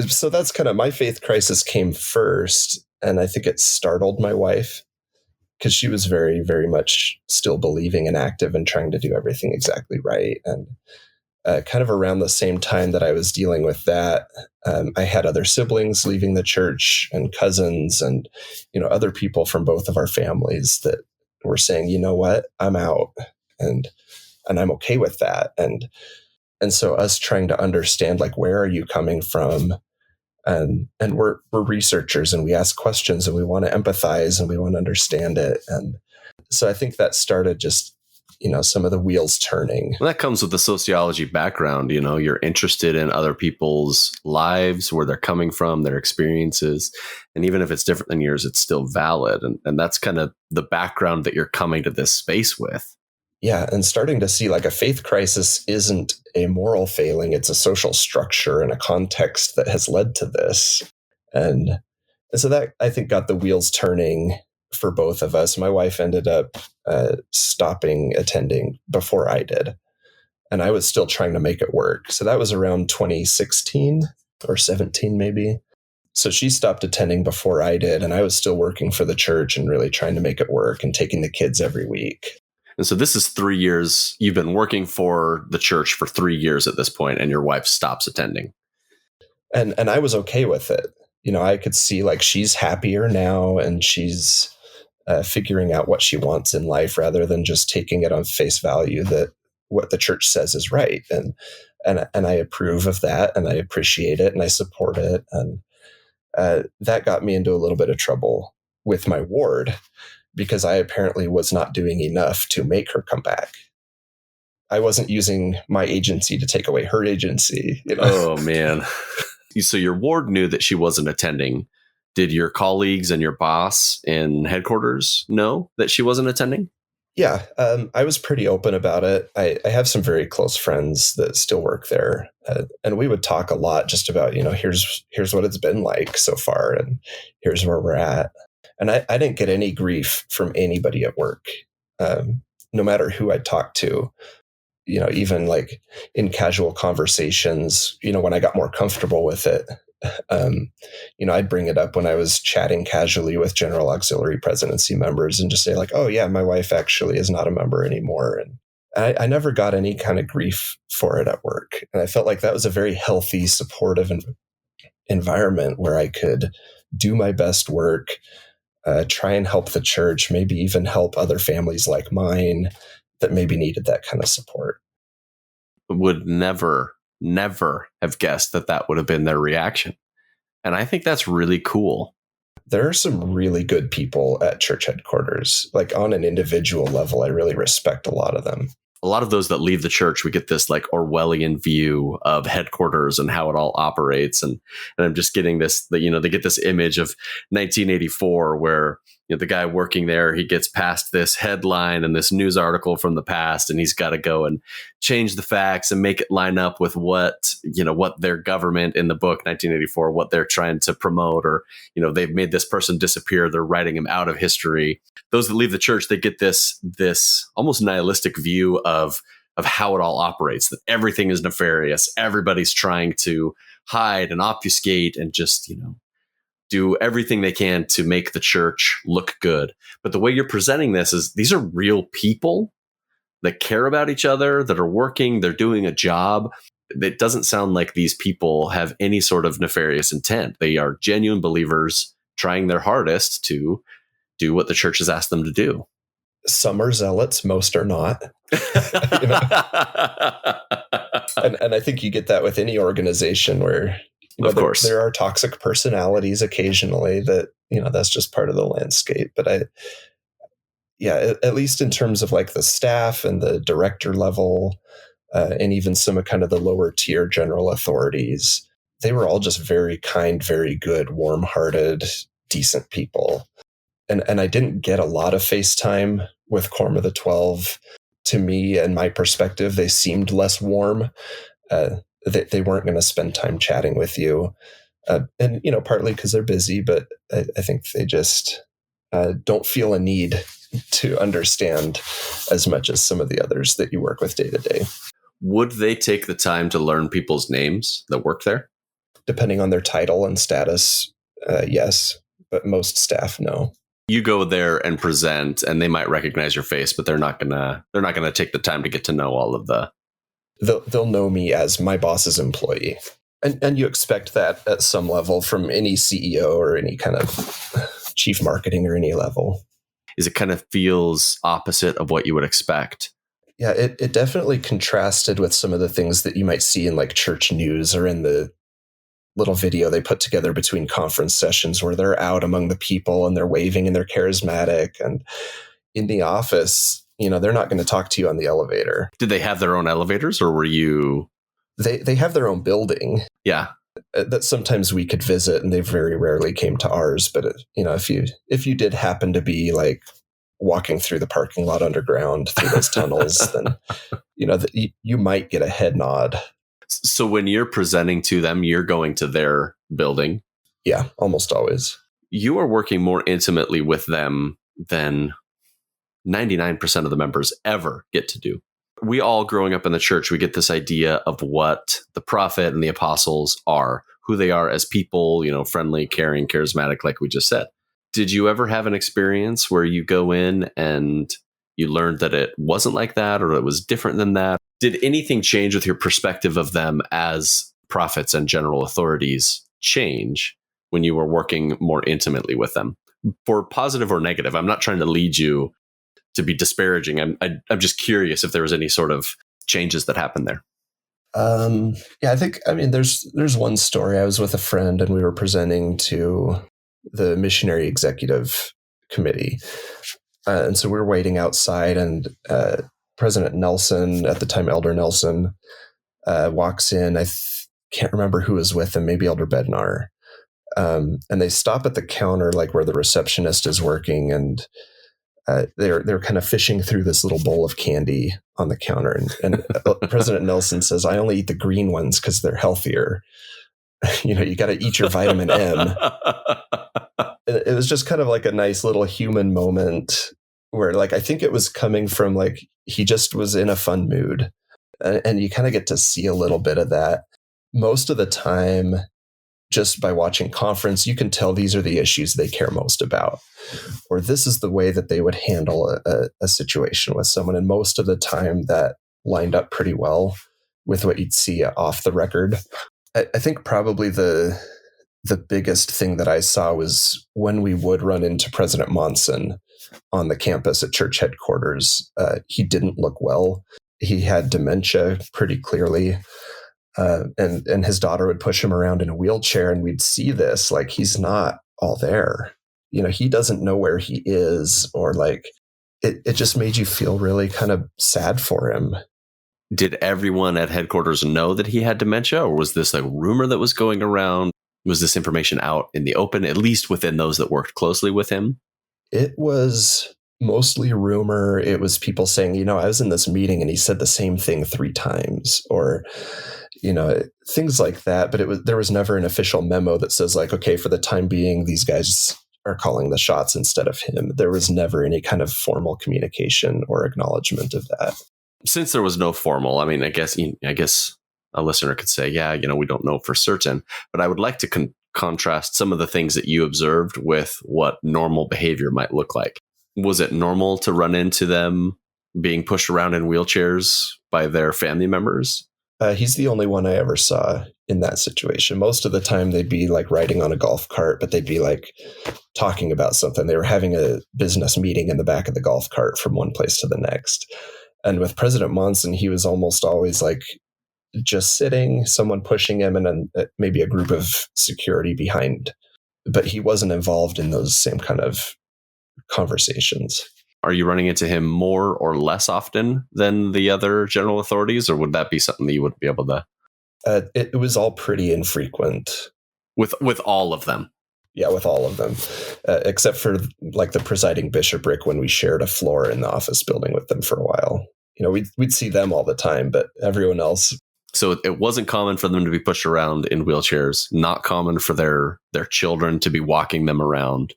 Speaker 2: So that's kind of, my faith crisis came first, and I think it startled my wife because she was very, very much still believing and active and trying to do everything exactly right. And kind of around the same time that I was dealing with that, I had other siblings leaving the church and cousins and, other people from both of our families that were saying, you know what, I'm out, and I'm okay with that. And so us trying to understand, like, where are you coming from? And we're researchers, and we ask questions, and we want to empathize, and we want to understand it. And so I think that started just, some of the wheels turning.
Speaker 1: Well, that comes with the sociology background. You're interested in other people's lives, where they're coming from, their experiences. And even if it's different than yours, it's still valid. And that's kind of the background that you're coming to this space with.
Speaker 2: Yeah. And starting to see, like, a faith crisis isn't a moral failing. It's a social structure and a context that has led to this. And so that, I think, got the wheels turning for both of us. My wife ended up stopping attending before I did, and I was still trying to make it work. So that was around 2016 or 17, maybe. So she stopped attending before I did, and I was still working for the church and really trying to make it work and taking the kids every week.
Speaker 1: And so this is 3 years. You've been working for the church for 3 years at this point, and your wife stops attending.
Speaker 2: And I was okay with it. I could see, like, she's happier now, and she's figuring out what she wants in life rather than just taking it on face value that what the church says is right. And I approve of that, and I appreciate it, and I support it. And that got me into a little bit of trouble with my ward because I apparently was not doing enough to make her come back. I wasn't using my agency to take away her agency.
Speaker 1: Oh, man. So your ward knew that she wasn't attending. Did your colleagues and your boss in headquarters know that she wasn't attending?
Speaker 2: Yeah, I was pretty open about it. I have some very close friends that still work there, and we would talk a lot just about, here's what it's been like so far, and here's where we're at. And I didn't get any grief from anybody at work, no matter who I talked to. Even like in casual conversations, when I got more comfortable with it, I'd bring it up when I was chatting casually with General Auxiliary Presidency members and just say, like, oh yeah, my wife actually is not a member anymore. And I never got any kind of grief for it at work. And I felt like that was a very healthy, supportive environment where I could do my best work, try and help the church, maybe even help other families like mine that maybe needed that kind of support.
Speaker 1: Would never have guessed that would have been their reaction. And I think that's really cool.
Speaker 2: there are some really good people at church headquarters. Like on an individual level, I really respect a lot of them.
Speaker 1: A lot of those that leave the church, we get this like Orwellian view of headquarters and how it all operates. And I'm just getting this, they get this image of 1984 where, the guy working there, he gets past this headline and this news article from the past, and he's got to go and change the facts and make it line up with what their government in the book 1984, what they're trying to promote, or, they've made this person disappear. They're writing him out of history. Those that leave the church, they get this almost nihilistic view of how it all operates, that everything is nefarious. Everybody's trying to hide and obfuscate and just, do everything they can to make the church look good. But the way you're presenting this is these are real people that care about each other, that are working, they're doing a job. It doesn't sound like these people have any sort of nefarious intent. They are genuine believers trying their hardest to do what the church has asked them to do.
Speaker 2: Some are zealots, most are not. And I think you get that with any organization where
Speaker 1: of course
Speaker 2: there are toxic personalities occasionally that, that's just part of the landscape. But at least in terms of like the staff and the director level, and even some of kind of the lower tier general authorities, they were all just very kind, very good, warm-hearted, decent people. And I didn't get a lot of face time with Quorum of the 12. To me and my perspective, they seemed less warm. They weren't going to spend time chatting with you. And, partly because they're busy, but I think they just don't feel a need to understand as much as some of the others that you work with day to day.
Speaker 1: Would they take the time to learn people's names that work there?
Speaker 2: Depending on their title and status, yes, but most staff, no.
Speaker 1: You go there and present, and they might recognize your face, but they're not gonna take the time to get to know all of the.
Speaker 2: They'll know me as my boss's employee, and you expect that at some level from any CEO or any kind of chief marketing or any level.
Speaker 1: Is it kind of feels opposite of what you would expect?
Speaker 2: Yeah, it definitely contrasted with some of the things that you might see in like church news or in the little video they put together between conference sessions where they're out among the people and they're waving and they're charismatic. And in the office, they're not going to talk to you on the elevator. Did
Speaker 1: they have their own elevators, or were you?
Speaker 2: They have their own building.
Speaker 1: Yeah.
Speaker 2: That sometimes we could visit, and they very rarely came to ours. But if you did happen to be like walking through the parking lot underground through those tunnels, then you might get a head nod.
Speaker 1: So when you're presenting to them, you're going to their building.
Speaker 2: Yeah, almost always.
Speaker 1: You are working more intimately with them than 99% of the members ever get to do. We all, growing up in the church, we get this idea of what the prophet and the apostles are, who they are as people, friendly, caring, charismatic, like we just said. Did you ever have an experience where you go in and you learned that it wasn't like that, or it was different than that? Did anything change with your perspective of them as prophets and general authorities change when you were working more intimately with them? For positive or negative, I'm not trying to lead you to be disparaging. I'm just curious if there was any sort of changes that happened there.
Speaker 2: I think there's one story. I was with a friend and we were presenting to the missionary executive committee. And so we were waiting outside, and President Nelson, at the time Elder Nelson, walks in. I can't remember who was with him, maybe Elder Bednar. And they stop at the counter, like where the receptionist is working, and they're kind of fishing through this little bowl of candy on the counter. And President Nelson says, "I only eat the green ones because they're healthier. You got to eat your vitamin M." It was just kind of like a nice little human moment where, like, I think it was coming from like he just was in a fun mood, and you kind of get to see a little bit of that. Most of the time, just by watching conference, you can tell these are the issues they care most about, or this is the way that they would handle a situation with someone. And most of the time that lined up pretty well with what you'd see off the record. I think probably the biggest thing that I saw was when we would run into President Monson on the campus at church headquarters. He didn't look well. He had dementia pretty clearly. And his daughter would push him around in a wheelchair, and we'd see this, like, he's not all there. he doesn't know where he is, or like it just made you feel really kind of sad for him.
Speaker 1: Did everyone at headquarters know that he had dementia, or was this a rumor that was going around? Was this information out in the open, at least within those that worked closely with him?
Speaker 2: It was mostly rumor. It was people saying, I was in this meeting and he said the same thing 3 times, or, things like that. But there was never an official memo that says like, okay, for the time being, these guys are calling the shots instead of him. There was never any kind of formal communication or acknowledgement of that.
Speaker 1: Since there was no formal, I guess a listener could say, yeah, we don't know for certain, but I would like to contrast some of the things that you observed with what normal behavior might look like. Was it normal to run into them being pushed around in wheelchairs by their family members?
Speaker 2: He's the only one I ever saw in that situation. Most of the time they'd be like riding on a golf cart, but they'd be like talking about something. They were having a business meeting in the back of the golf cart from one place to the next. And with President Monson, he was almost always like just sitting, someone pushing him, and then maybe a group of security behind. But he wasn't involved in those same kind of conversations.
Speaker 1: Are you running into him more or less often than the other general authorities, or would that be something that you wouldn't be able to?
Speaker 2: It was all pretty infrequent. With
Speaker 1: all of them?
Speaker 2: Yeah, with all of them, except for like the presiding bishopric when we shared a floor in the office building with them for a while. We'd see them all the time, but everyone else.
Speaker 1: So it wasn't common for them to be pushed around in wheelchairs, not common for their children to be walking them around.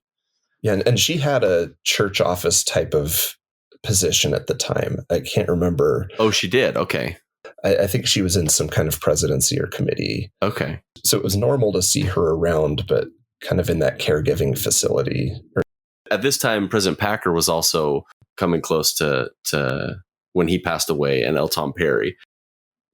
Speaker 2: Yeah, and she had a church office type of position at the time. I can't remember.
Speaker 1: Oh, she did? Okay.
Speaker 2: I think she was in some kind of presidency or committee.
Speaker 1: Okay.
Speaker 2: So it was normal to see her around, but kind of in that caregiving facility.
Speaker 1: At this time, President Packer was also coming close to when he passed away, and L. Tom Perry.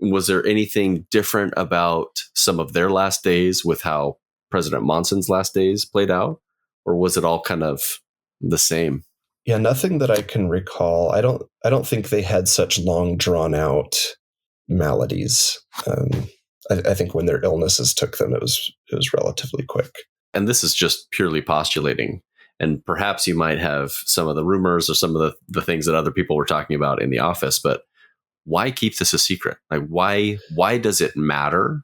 Speaker 1: Was there anything different about some of their last days with how President Monson's last days played out? Or was it all kind of the same?
Speaker 2: Yeah, nothing that I can recall. I don't think they had such long, drawn out maladies. I think when their illnesses took them, it was relatively quick.
Speaker 1: And this is just purely postulating. And perhaps you might have some of the rumors or some of the things that other people were talking about in the office, but why keep this a secret? Like, why does it matter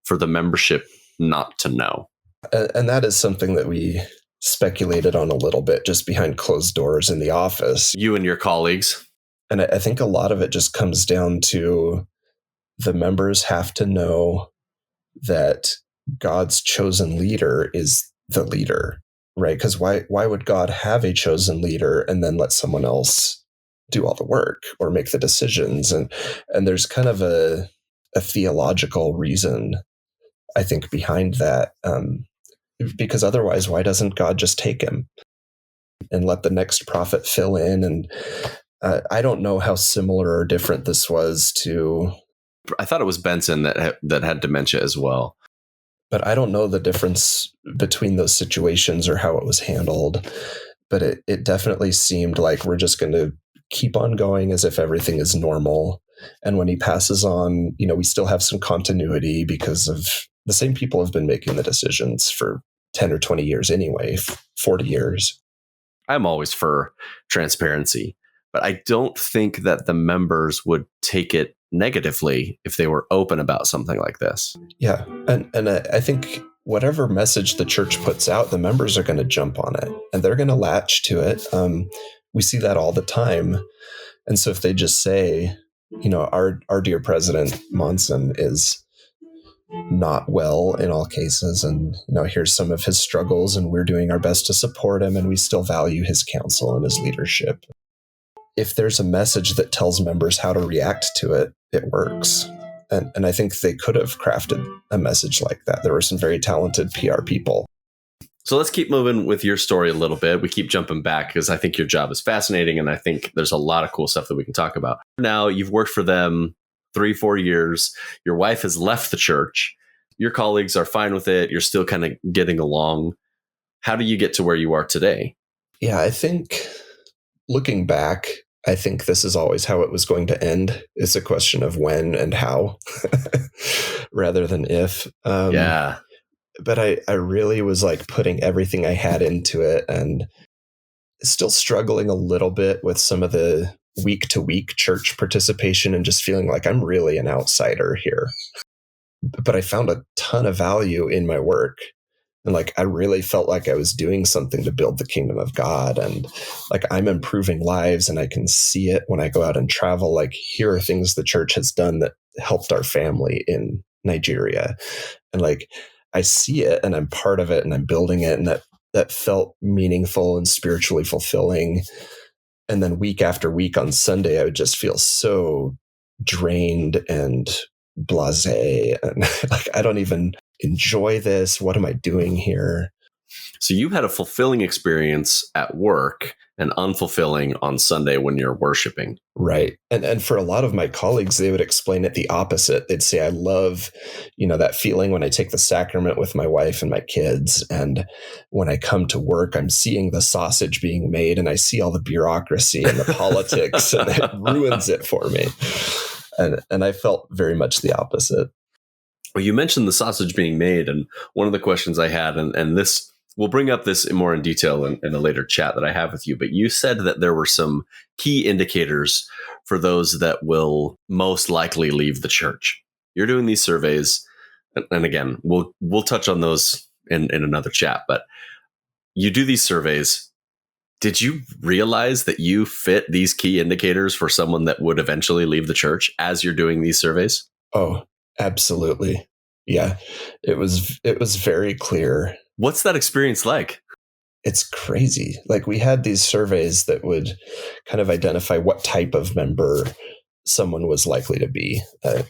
Speaker 1: for the membership not to know?
Speaker 2: And that is something that we speculated on a little bit just behind closed doors in the office.
Speaker 1: You and your colleagues.
Speaker 2: And I think a lot of it just comes down to the members have to know that God's chosen leader is the leader, right? Because why would God have a chosen leader and then let someone else do all the work or make the decisions? And there's kind of a theological reason, I think, behind that. Because otherwise, why doesn't God just take him and let the next prophet fill in? And I don't know how similar or different this was to.
Speaker 1: I thought it was Benson that had dementia as well.
Speaker 2: But I don't know the difference between those situations or how it was handled. But it definitely seemed like we're just going to keep on going as if everything is normal. And when he passes on, we still have some continuity because of the same people have been making the decisions for 10 or 20 years anyway, 40 years.
Speaker 1: I'm always for transparency, but I don't think that the members would take it negatively if they were open about something like this.
Speaker 2: Yeah. And I think whatever message the church puts out, the members are going to jump on it and they're going to latch to it. We see that all the time. And so if they just say, our dear President Monson is not well in all cases, and here's some of his struggles, and we're doing our best to support him, and we still value his counsel and his leadership. If there's a message that tells members how to react to it, it works. And I think they could have crafted a message like that. There were some very talented PR people.
Speaker 1: So let's keep moving with your story a little bit. We keep jumping back because I think your job is fascinating, and I think there's a lot of cool stuff that we can talk about. Now, you've worked for them 3-4 years. Your wife has left the church. Your colleagues are fine with it. You're still kind of getting along. How do you get to where you are today?
Speaker 2: Yeah, I think looking back, I think this is always how it was going to end. It's a question of when and how rather than if.
Speaker 1: Yeah.
Speaker 2: but I really was like putting everything I had into it, and still struggling a little bit with some of the week to week church participation and just feeling like I'm really an outsider here. But I found a ton of value in my work. And like, I really felt like I was doing something to build the kingdom of God. And like, I'm improving lives, and I can see it when I go out and travel. Like, here are things the church has done that helped our family in Nigeria. And like, I see it and I'm part of it and I'm building it. And that felt meaningful and spiritually fulfilling. And then week after week on Sunday, I would just feel so drained and blasé. And like, I don't even enjoy this. What am I doing here?
Speaker 1: So you had a fulfilling experience at work and unfulfilling on Sunday when you're worshiping.
Speaker 2: Right. And for a lot of my colleagues, they would explain it the opposite. They'd say, I love, that feeling when I take the sacrament with my wife and my kids. And when I come to work, I'm seeing the sausage being made and I see all the bureaucracy and the politics, and it ruins it for me. And I felt very much the opposite.
Speaker 1: Well, you mentioned the sausage being made, and one of the questions I had, and this, we'll bring up this more in detail in a later chat that I have with you, but you said that there were some key indicators for those that will most likely leave the church. You're doing these surveys, and again, we'll touch on those in another chat, but you do these surveys. Did you realize that you fit these key indicators for someone that would eventually leave the church as you're doing these surveys?
Speaker 2: Oh, absolutely. Yeah. It was very clear.
Speaker 1: What's that experience like?
Speaker 2: It's crazy. Like, we had these surveys that would kind of identify what type of member someone was likely to be,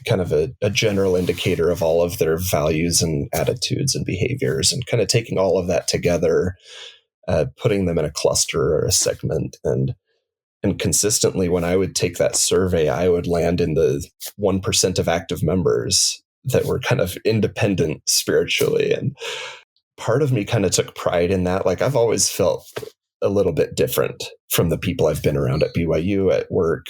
Speaker 2: kind of a general indicator of all of their values and attitudes and behaviors, and kind of taking all of that together, putting them in a cluster or a segment. And consistently, when I would take that survey, I would land in the 1% of active members that were kind of independent spiritually. And part of me kind of took pride in that. Like, I've always felt a little bit different from the people I've been around at BYU, at work,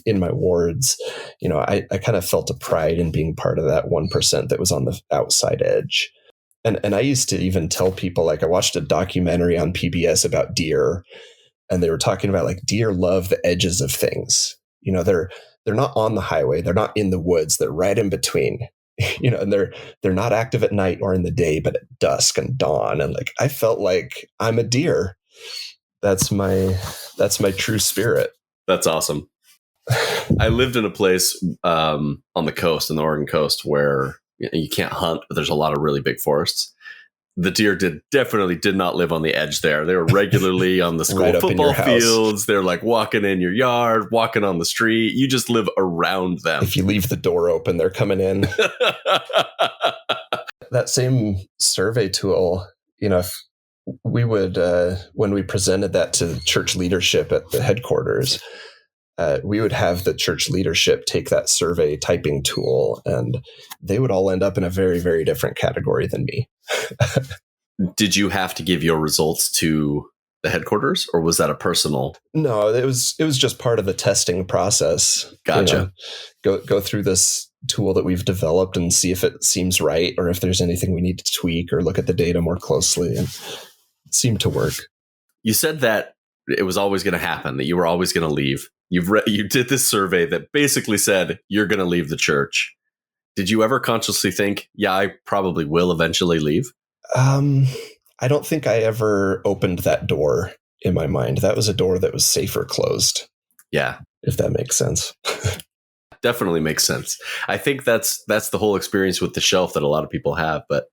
Speaker 2: in my wards. I kind of felt a pride in being part of that 1% that was on the outside edge. And I used to even tell people, like, I watched a documentary on PBS about deer, and they were talking about like deer love the edges of things. They're not on the highway. They're not in the woods. They're right in between. And they're not active at night or in the day, but at dusk and dawn. And like, I felt like I'm a deer. That's my true spirit.
Speaker 1: That's awesome. I lived in a place on the coast, on the Oregon coast, where you can't hunt, but there's a lot of really big forests. The deer definitely did not live on the edge there. They were regularly on the school
Speaker 2: right
Speaker 1: football fields. They're like walking in your yard, walking on the street. You just live around them.
Speaker 2: If you leave the door open, they're coming in. That same survey tool, if we would, when we presented that to church leadership at the headquarters, we would have the church leadership take that survey typing tool, and they would all end up in a very, very different category than me.
Speaker 1: Did you have to give your results to the headquarters, or was that a personal?
Speaker 2: No, it was just part of the testing process.
Speaker 1: Gotcha.
Speaker 2: Go through this tool that we've developed and see if it seems right, or if there's anything we need to tweak, or look at the data more closely. And it seemed to work.
Speaker 1: You said that it was always going to happen, that you were always going to leave. You did this survey that basically said you're going to leave the church. Did you ever consciously think, yeah, I probably will eventually leave?
Speaker 2: I don't think I ever opened that door in my mind. That was a door that was safer closed.
Speaker 1: Yeah.
Speaker 2: If that makes sense.
Speaker 1: Definitely makes sense. I think that's the whole experience with the shelf that a lot of people have, but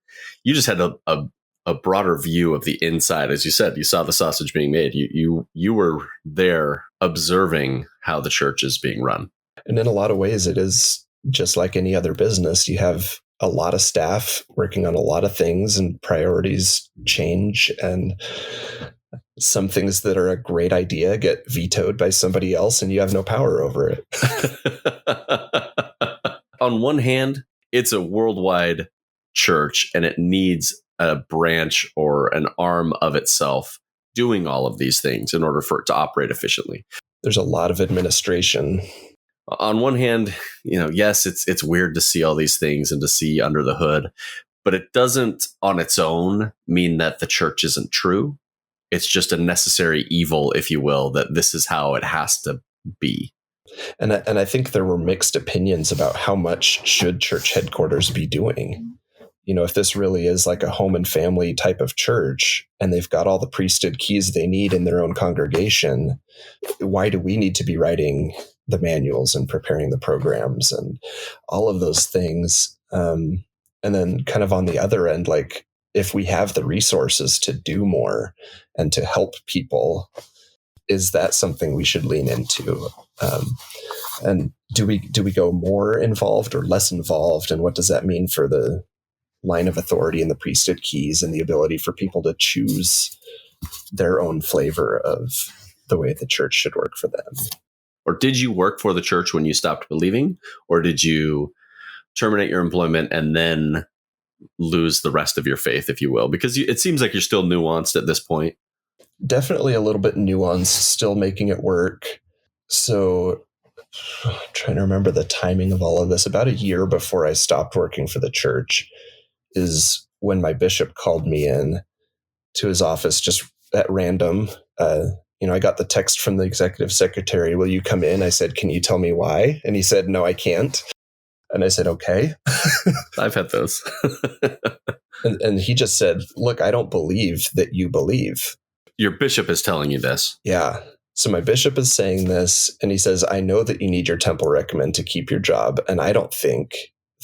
Speaker 1: you just had a broader view of the inside. As you said, you saw the sausage being made. You were there observing how the church is being run.
Speaker 2: And in a lot of ways, it is just like any other business. You have a lot of staff working on a lot of things, and priorities change, and some things that are a great idea get vetoed by somebody else, and you have no power over it.
Speaker 1: On one hand, it's a worldwide church, and it needs a branch or an arm of itself doing all of these things in order for it to operate efficiently.
Speaker 2: There's a lot of administration.
Speaker 1: On one hand, yes, it's weird to see all these things and to see under the hood, but it doesn't on its own mean that the church isn't true. It's just a necessary evil, if you will, that this is how it has to be.
Speaker 2: And I think there were mixed opinions about how much should church headquarters be doing. If this really is like a home and family type of church and they've got all the priesthood keys they need in their own congregation, why do we need to be writing the manuals and preparing the programs and all of those things? And then kind of on the other end, like if we have the resources to do more and to help people, is that something we should lean into? And do we go more involved or less involved? And what does that mean for the line of authority and the priesthood keys and the ability for people to choose their own flavor of the way the church should work for them?
Speaker 1: Or did you work for the church when you stopped believing? Or did you terminate your employment and then lose the rest of your faith, if you will? Because it seems like you're still nuanced at this point.
Speaker 2: Definitely a little bit nuanced, still making it work. So I'm trying to remember the timing of all of this. About a year before I stopped working for the church is when my bishop called me in to his office just at random. I got the text from the executive secretary, "Will you come in?" I said, "Can you tell me why?" And he said, "No, I can't." And I said, "Okay."
Speaker 1: I've had those.
Speaker 2: and he just said, "Look, I don't believe that you believe."
Speaker 1: Your bishop is telling you this.
Speaker 2: Yeah. So my bishop is saying this, and he says, "I know that you need your temple recommend to keep your job, and I don't think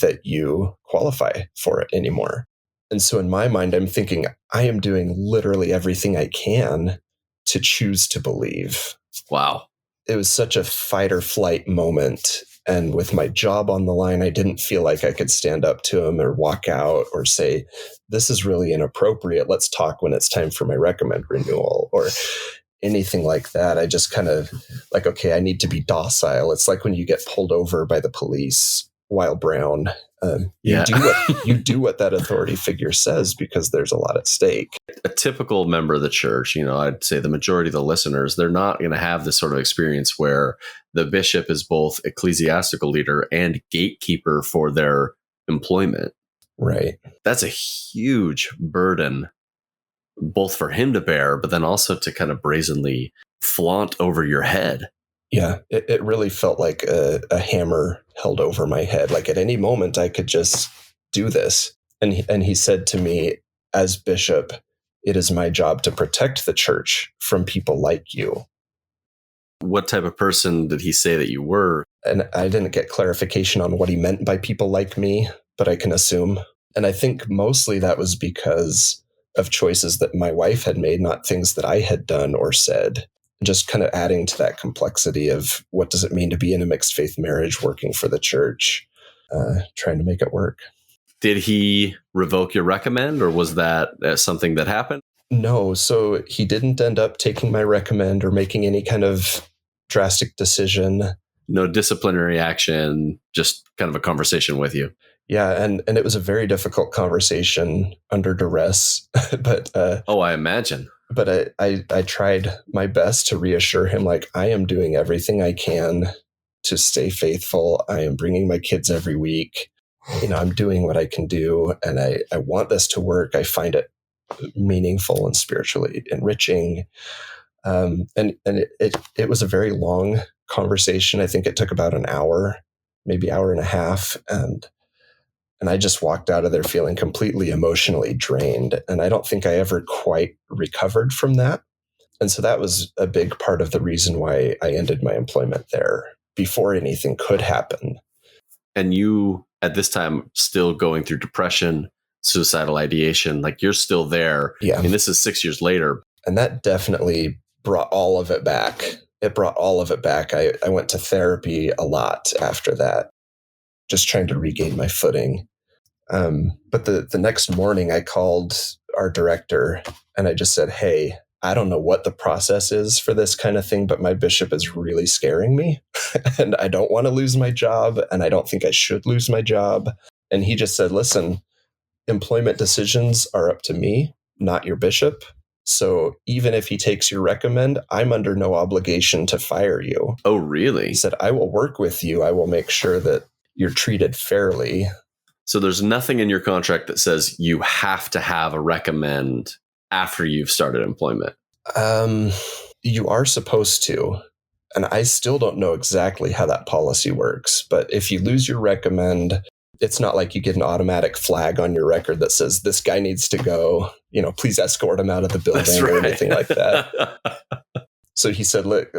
Speaker 2: that you qualify for it anymore." And so in my mind, I'm thinking, I am doing literally everything I can to choose to believe.
Speaker 1: Wow.
Speaker 2: It was such a fight or flight moment. And with my job on the line, I didn't feel like I could stand up to him or walk out or say, "This is really inappropriate. Let's talk when it's time for my recommend renewal," or anything like that. I just kind of like, okay, I need to be docile. It's like when you get pulled over by the police while brown. You do what that authority figure says because there's a lot at stake.
Speaker 1: A typical member of the church, I'd say the majority of the listeners, they're not going to have this sort of experience where the bishop is both ecclesiastical leader and gatekeeper for their employment.
Speaker 2: Right.
Speaker 1: That's a huge burden, both for him to bear, but then also to kind of brazenly flaunt over your head.
Speaker 2: Yeah, it really felt like a hammer held over my head. Like at any moment I could just do this. And he said to me, "As bishop, it is my job to protect the church from people like you."
Speaker 1: What type of person did he say that you were?
Speaker 2: And I didn't get clarification on what he meant by people like me, but I can assume. And I think mostly that was because of choices that my wife had made, not things that I had done or said. Just kind of adding to that complexity of what does it mean to be in a mixed faith marriage, working for the church, trying to make it work.
Speaker 1: Did he revoke your recommend, or was that something that happened?
Speaker 2: No, so he didn't end up taking my recommend or making any kind of drastic decision.
Speaker 1: No disciplinary action, just kind of a conversation with you.
Speaker 2: Yeah, and it was a very difficult conversation under duress. But
Speaker 1: I imagine.
Speaker 2: But I tried my best to reassure him, like, I am doing everything I can to stay faithful. I am bringing my kids every week. I'm doing what I can do, and I want this to work. I find it meaningful and spiritually enriching. And it was a very long conversation. I think it took about an hour, maybe hour and a half. And I just walked out of there feeling completely emotionally drained. And I don't think I ever quite recovered from that. And so that was a big part of the reason why I ended my employment there before anything could happen.
Speaker 1: And you, at this time, still going through depression, suicidal ideation, like you're still there.
Speaker 2: Yeah.
Speaker 1: I mean, this is 6 years later.
Speaker 2: And that definitely brought all of it back. It brought all of it back. I went to therapy a lot after that, just trying to regain my footing. But the next morning I called our director and I just said, "Hey, I don't know what the process is for this kind of thing, but my bishop is really scaring me and I don't want to lose my job and I don't think I should lose my job." And he just said, "Listen, employment decisions are up to me, not your bishop. So even if he takes your recommend, I'm under no obligation to fire you."
Speaker 1: Oh, really?
Speaker 2: He said, "I will work with you. I will make sure that you're treated fairly.
Speaker 1: So there's nothing in your contract that says you have to have a recommend after you've started employment.
Speaker 2: You are supposed to. And I still don't know exactly how that policy works. But if you lose your recommend, it's not like you get an automatic flag on your record that says this guy needs to go, please escort him out of the building or anything like that. So he said, look,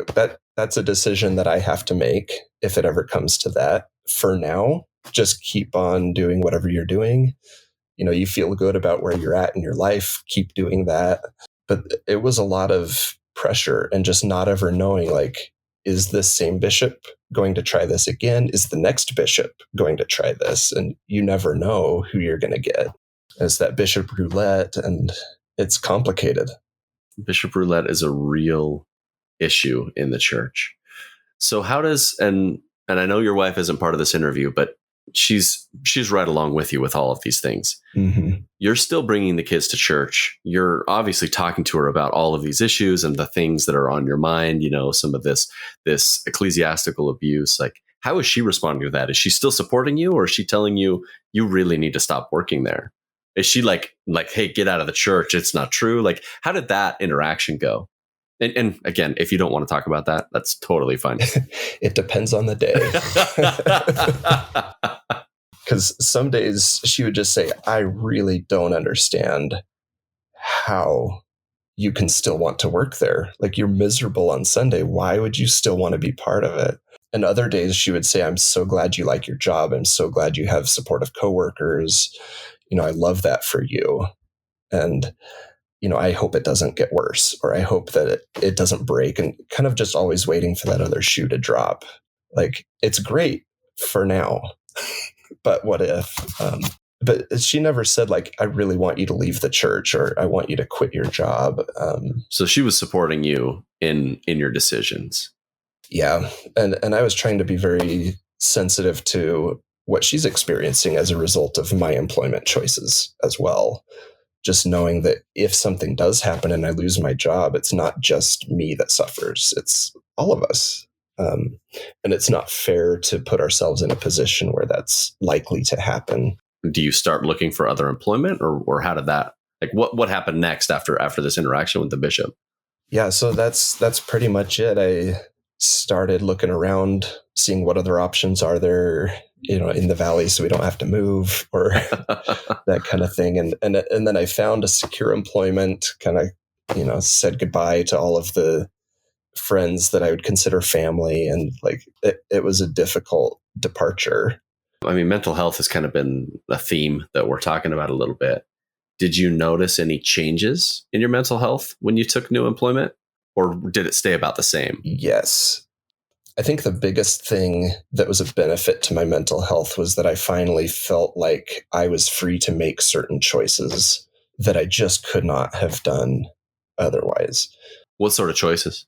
Speaker 2: that's a decision that I have to make if it ever comes to that. For now, just keep on doing whatever you're doing. You feel good about where you're at in your life, keep doing that. But it was a lot of pressure and just not ever knowing, like, is this same bishop going to try this again? Is the next bishop going to try this? And you never know who you're going to get. It's that bishop roulette, and it's complicated.
Speaker 1: Bishop roulette is a real issue in the church. So how does, and I know your wife isn't part of this interview, but she's right along with you with all of these things.
Speaker 2: Mm-hmm.
Speaker 1: You're still bringing the kids to church. You're obviously talking to her about all of these issues and the things that are on your mind, some of this ecclesiastical abuse. Like, how is she responding to that? Is she still supporting you, or is she telling you, you really need to stop working there? Is she like, hey, get out of the church? It's not true. Like, how did that interaction go? And again, if you don't want to talk about that, that's totally fine.
Speaker 2: It depends on the day. Because some days she would just say, I really don't understand how you can still want to work there. Like, you're miserable on Sunday. Why would you still want to be part of it? And other days she would say, I'm so glad you like your job. I'm so glad you have supportive coworkers. I love that for you. And I hope it doesn't get worse, or I hope that it doesn't break, and kind of just always waiting for that other shoe to drop. Like, it's great for now, but what if? But she never said, like, I really want you to leave the church, or I want you to quit your job.
Speaker 1: So she was supporting you in your decisions.
Speaker 2: Yeah. And I was trying to be very sensitive to what she's experiencing as a result of my employment choices as well. Just knowing that if something does happen and I lose my job, it's not just me that suffers. It's all of us. And it's not fair to put ourselves in a position where that's likely to happen.
Speaker 1: Do you start looking for other employment, or how did that, like, what happened next after this interaction with the bishop?
Speaker 2: Yeah, so that's pretty much it. I started looking around, seeing what other options are there, in the valley, so we don't have to move, or that kind of thing. And then I found a secure employment, kind of, said goodbye to all of the friends that I would consider family. And like, it was a difficult departure.
Speaker 1: I mean, mental health has kind of been a theme that we're talking about a little bit. Did you notice any changes in your mental health when you took new employment, or did it stay about the same?
Speaker 2: Yes. I think the biggest thing that was a benefit to my mental health was that I finally felt like I was free to make certain choices that I just could not have done otherwise.
Speaker 1: What sort of choices?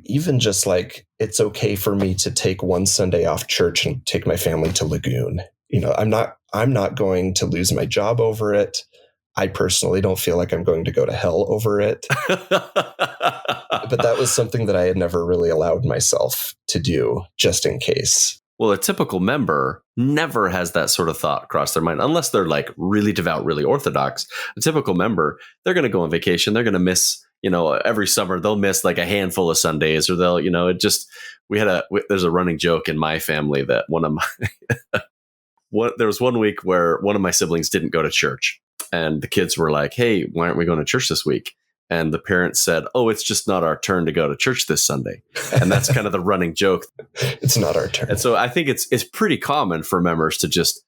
Speaker 2: Even just like, it's okay for me to take one Sunday off church and take my family to Lagoon. I'm not going to lose my job over it. I personally don't feel like I'm going to go to hell over it. But that was something that I had never really allowed myself to do, just in case.
Speaker 1: Well, a typical member never has that sort of thought cross their mind, unless they're like really devout, really orthodox. A typical member, they're going to go on vacation. They're going to miss, every summer they'll miss like a handful of Sundays, or they'll, there's a running joke in my family that there was one week where one of my siblings didn't go to church, and the kids were like, hey, why aren't we going to church this week? And the parents said, oh, it's just not our turn to go to church this Sunday. And that's kind of the running joke.
Speaker 2: It's not our turn.
Speaker 1: And so I think it's pretty common for members to just,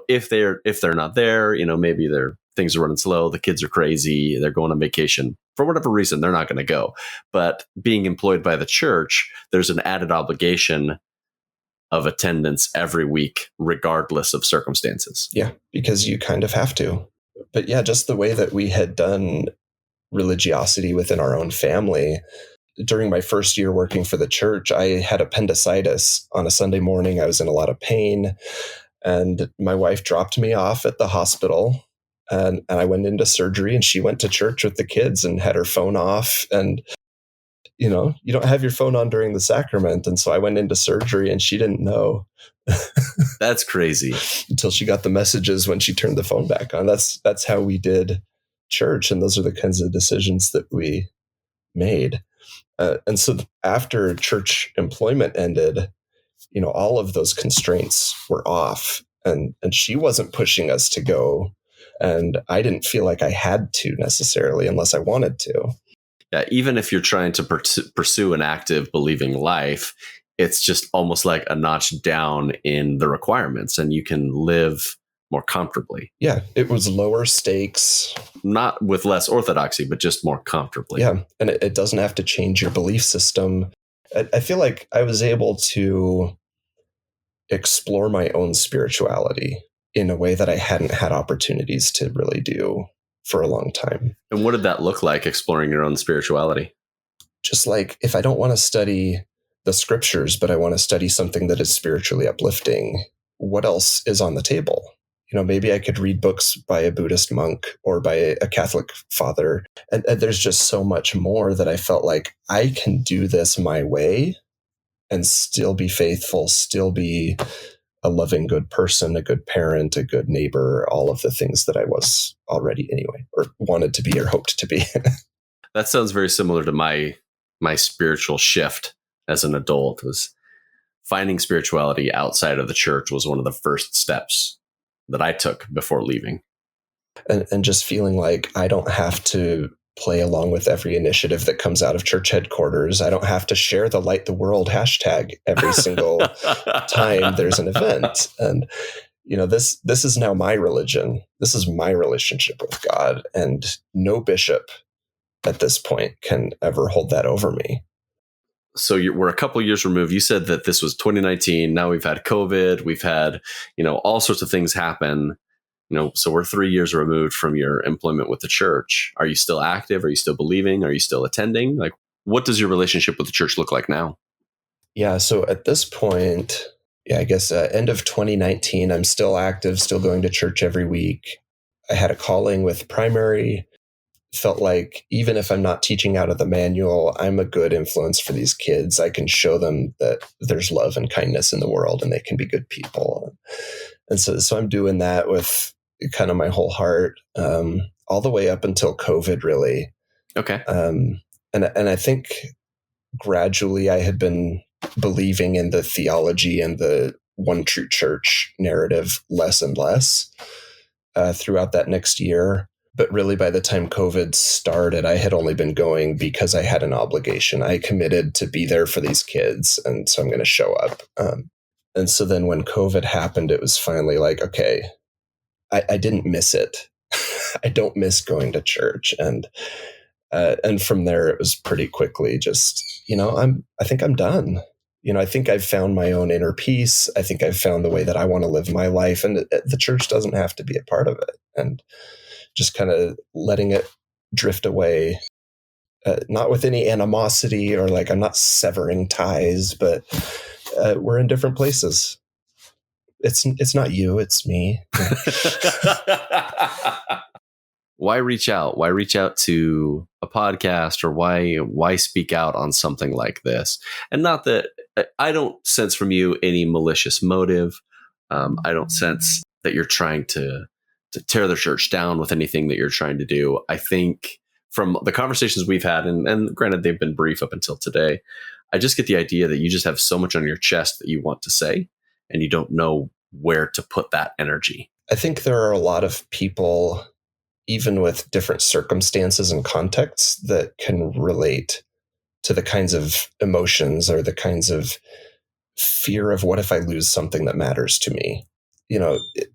Speaker 1: if they're not there, maybe things are running slow, the kids are crazy, they're going on vacation. For whatever reason, they're not going to go. But being employed by the church, there's an added obligation of attendance every week, regardless of circumstances.
Speaker 2: Yeah, because you kind of have to. But yeah, just the way that we had done religiosity within our own family. During my first year working for the church, I had appendicitis on a Sunday morning. I was in a lot of pain, and my wife dropped me off at the hospital, and I went into surgery, and she went to church with the kids and had her phone off. And you don't have your phone on during the sacrament. And so I went into surgery and she didn't know.
Speaker 1: That's crazy.
Speaker 2: Until she got the messages when she turned the phone back on. That's how we did church. And those are the kinds of decisions that we made. And so after church employment ended, all of those constraints were off, and she wasn't pushing us to go. And I didn't feel like I had to necessarily unless I wanted to.
Speaker 1: Yeah, even if you're trying to pursue an active believing life, it's just almost like a notch down in the requirements, and you can live more comfortably.
Speaker 2: Yeah, it was lower stakes.
Speaker 1: Not with less orthodoxy, but just more comfortably.
Speaker 2: Yeah, and it doesn't have to change your belief system. I feel like I was able to explore my own spirituality in a way that I hadn't had opportunities to really do for a long time.
Speaker 1: And what did that look like, exploring your own spirituality?
Speaker 2: Just like, if I don't want to study the scriptures, but I want to study something that is spiritually uplifting, what else is on the table? Maybe I could read books by a Buddhist monk or by a Catholic father. And there's just so much more that I felt like I can do this my way and still be faithful, still be a loving, good person, a good parent, a good neighbor, all of the things that I was already anyway, or wanted to be or hoped to be.
Speaker 1: That sounds very similar to my spiritual shift as an adult. Was finding spirituality outside of the church was one of the first steps that I took before leaving.
Speaker 2: And just feeling like I don't have to play along with every initiative that comes out of church headquarters. I don't have to share the Light the World hashtag every single time there's an event. And, this is now my religion. This is my relationship with God. And no bishop at this point can ever hold that over me.
Speaker 1: So we're a couple years removed. You said that this was 2019. Now we've had COVID. We've had, all sorts of things happen. So we're 3 years removed from your employment with the church. Are you still active? Are you still believing? Are you still attending? Like, what does your relationship with the church look like now?
Speaker 2: Yeah. So at this point, I guess end of 2019, I'm still active, still going to church every week. I had a calling with primary. Felt like even if I'm not teaching out of the manual, I'm a good influence for these kids. I can show them that there's love and kindness in the world and they can be good people. And so I'm doing that with kind of my whole heart, all the way up until COVID, really.
Speaker 1: Okay.
Speaker 2: And I think gradually I had been believing in the theology and the one true church narrative less and less throughout that next year. But really, by the time COVID started, I had only been going because I had an obligation. I committed to be there for these kids, and so I'm going to show up. And so then when COVID happened, it was finally like, okay, I didn't miss it. I don't miss going to church. And from there, it was pretty quickly just, I think I'm done. I think I've found my own inner peace. I think I've found the way that I want to live my life, and the church doesn't have to be a part of it. And just kind of letting it drift away, not with any animosity or like I'm not severing ties, but we're in different places. It's not you, it's me.
Speaker 1: Why reach out? Why reach out to a podcast, or why speak out on something like this? And not that I don't sense from you any malicious motive. I don't sense that you're trying to tear the church down with anything that you're trying to do. I think from the conversations we've had, and granted they've been brief up until today, I just get the idea that you just have so much on your chest that you want to say, and you don't know where to put that energy.
Speaker 2: I think there are a lot of people, even with different circumstances and contexts, that can relate to the kinds of emotions or the kinds of fear of what if I lose something that matters to me.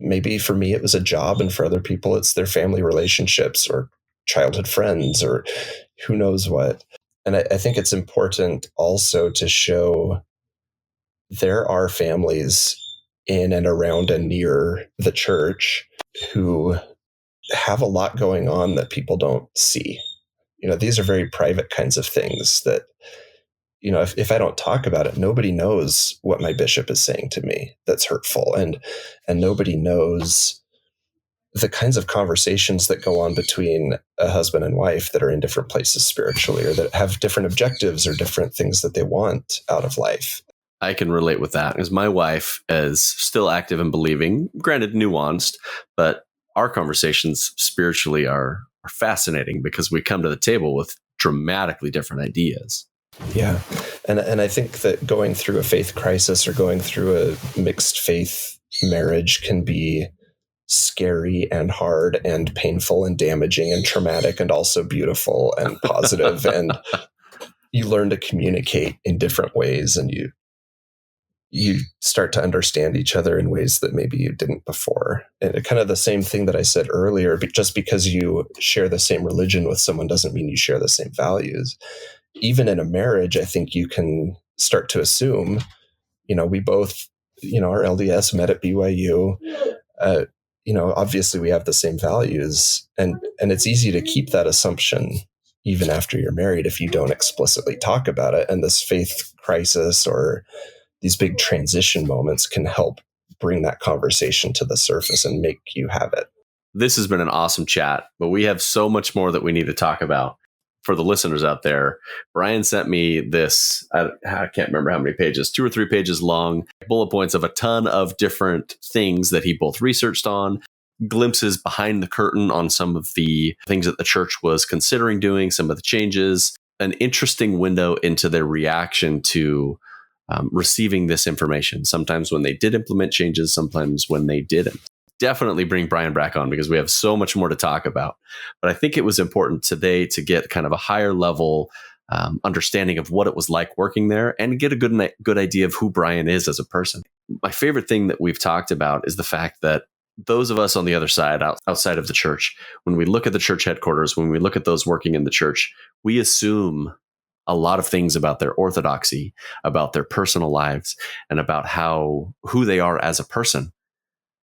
Speaker 2: Maybe for me, it was a job, and for other people, it's their family relationships or childhood friends or who knows what. And I think it's important also to show there are families in and around and near the church who have a lot going on that people don't see. These are very private kinds of things that, if I don't talk about it, nobody knows what my bishop is saying to me that's hurtful. And nobody knows the kinds of conversations that go on between a husband and wife that are in different places spiritually, or that have different objectives or different things that they want out of life.
Speaker 1: I can relate with that because my wife is still active and believing, granted nuanced, but our conversations spiritually are fascinating because we come to the table with dramatically different ideas.
Speaker 2: Yeah. And I think that going through a faith crisis or going through a mixed faith marriage can be scary and hard and painful and damaging and traumatic and also beautiful and positive. And you learn to communicate in different ways, and you start to understand each other in ways that maybe you didn't before. And kind of the same thing that I said earlier, just because you share the same religion with someone doesn't mean you share the same values. Even in a marriage, I think you can start to assume, we both, our LDS met at BYU. Obviously we have the same values, and it's easy to keep that assumption even after you're married if you don't explicitly talk about it. And this faith crisis or these big transition moments can help bring that conversation to the surface and make you have it.
Speaker 1: This has been an awesome chat, but we have so much more that we need to talk about. For the listeners out there, Brian sent me this, I can't remember how many pages, 2 or 3 pages long, bullet points of a ton of different things that he both researched on, glimpses behind the curtain on some of the things that the church was considering doing, some of the changes, an interesting window into their reaction to receiving this information. Sometimes when they did implement changes, sometimes when they didn't. Definitely bring Brian back on because we have so much more to talk about. But I think it was important today to get kind of a higher level understanding of what it was like working there and get a good idea of who Brian is as a person. My favorite thing that we've talked about is the fact that those of us on the other side, outside of the church, when we look at the church headquarters, when we look at those working in the church, we assume a lot of things about their orthodoxy, about their personal lives, and about who they are as a person,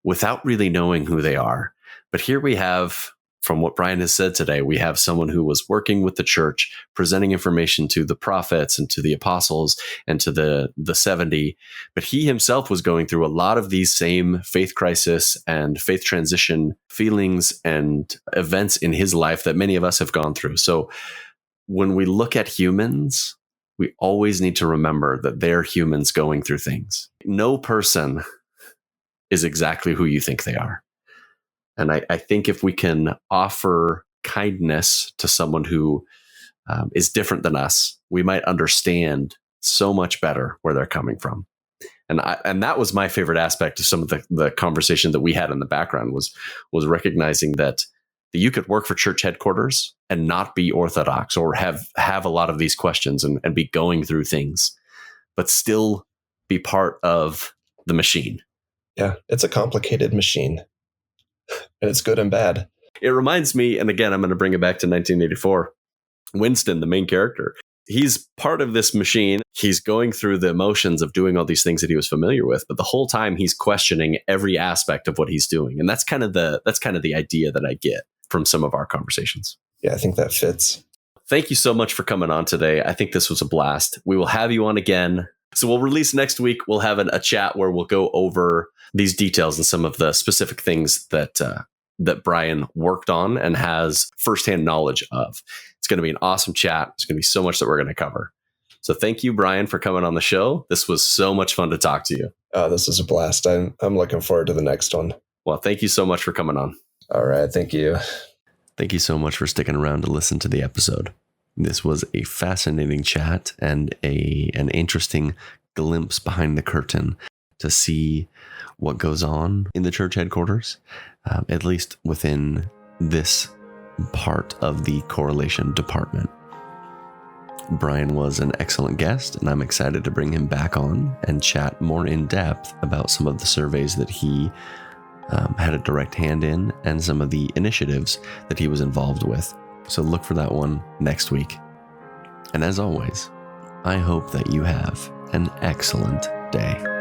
Speaker 1: without really knowing who they are. But here we have, from what Brian has said today, we have someone who was working with the church, presenting information to the prophets and to the apostles and to the 70. But he himself was going through a lot of these same faith crisis and faith transition feelings and events in his life that many of us have gone through. So when we look at humans, we always need to remember that they're humans going through things. No person is exactly who you think they are. And I think if we can offer kindness to someone who is different than us, we might understand so much better where they're coming from. And that was my favorite aspect of some of the conversation that we had in the background was recognizing that you could work for church headquarters and not be orthodox or have a lot of these questions and be going through things, but still be part of the machine.
Speaker 2: Yeah, it's a complicated machine. And it's good and bad.
Speaker 1: It reminds me, and again, I'm going to bring it back to 1984. Winston, the main character, he's part of this machine. He's going through the motions of doing all these things that he was familiar with, but the whole time he's questioning every aspect of what he's doing. And that's kind of the idea that I get from some of our conversations.
Speaker 2: Yeah, I think that fits.
Speaker 1: Thank you so much for coming on today. I think this was a blast. We will have you on again. So we'll release next week. We'll have a chat where we'll go over these details and some of the specific things that Brian worked on and has firsthand knowledge of. It's going to be an awesome chat. There's going to be so much that we're going to cover. So thank you, Brian, for coming on the show. This was so much fun to talk to you.
Speaker 2: This is a blast. I'm looking forward to the next one.
Speaker 1: Well, thank you so much for coming on.
Speaker 2: All right. Thank you.
Speaker 1: Thank you so much for sticking around to listen to the episode. This was a fascinating chat and an interesting glimpse behind the curtain to see what goes on in the church headquarters, at least within this part of the correlation department. Brian was an excellent guest, and I'm excited to bring him back on and chat more in depth about some of the surveys that he had a direct hand in and some of the initiatives that he was involved with. So look for that one next week. And as always, I hope that you have an excellent day.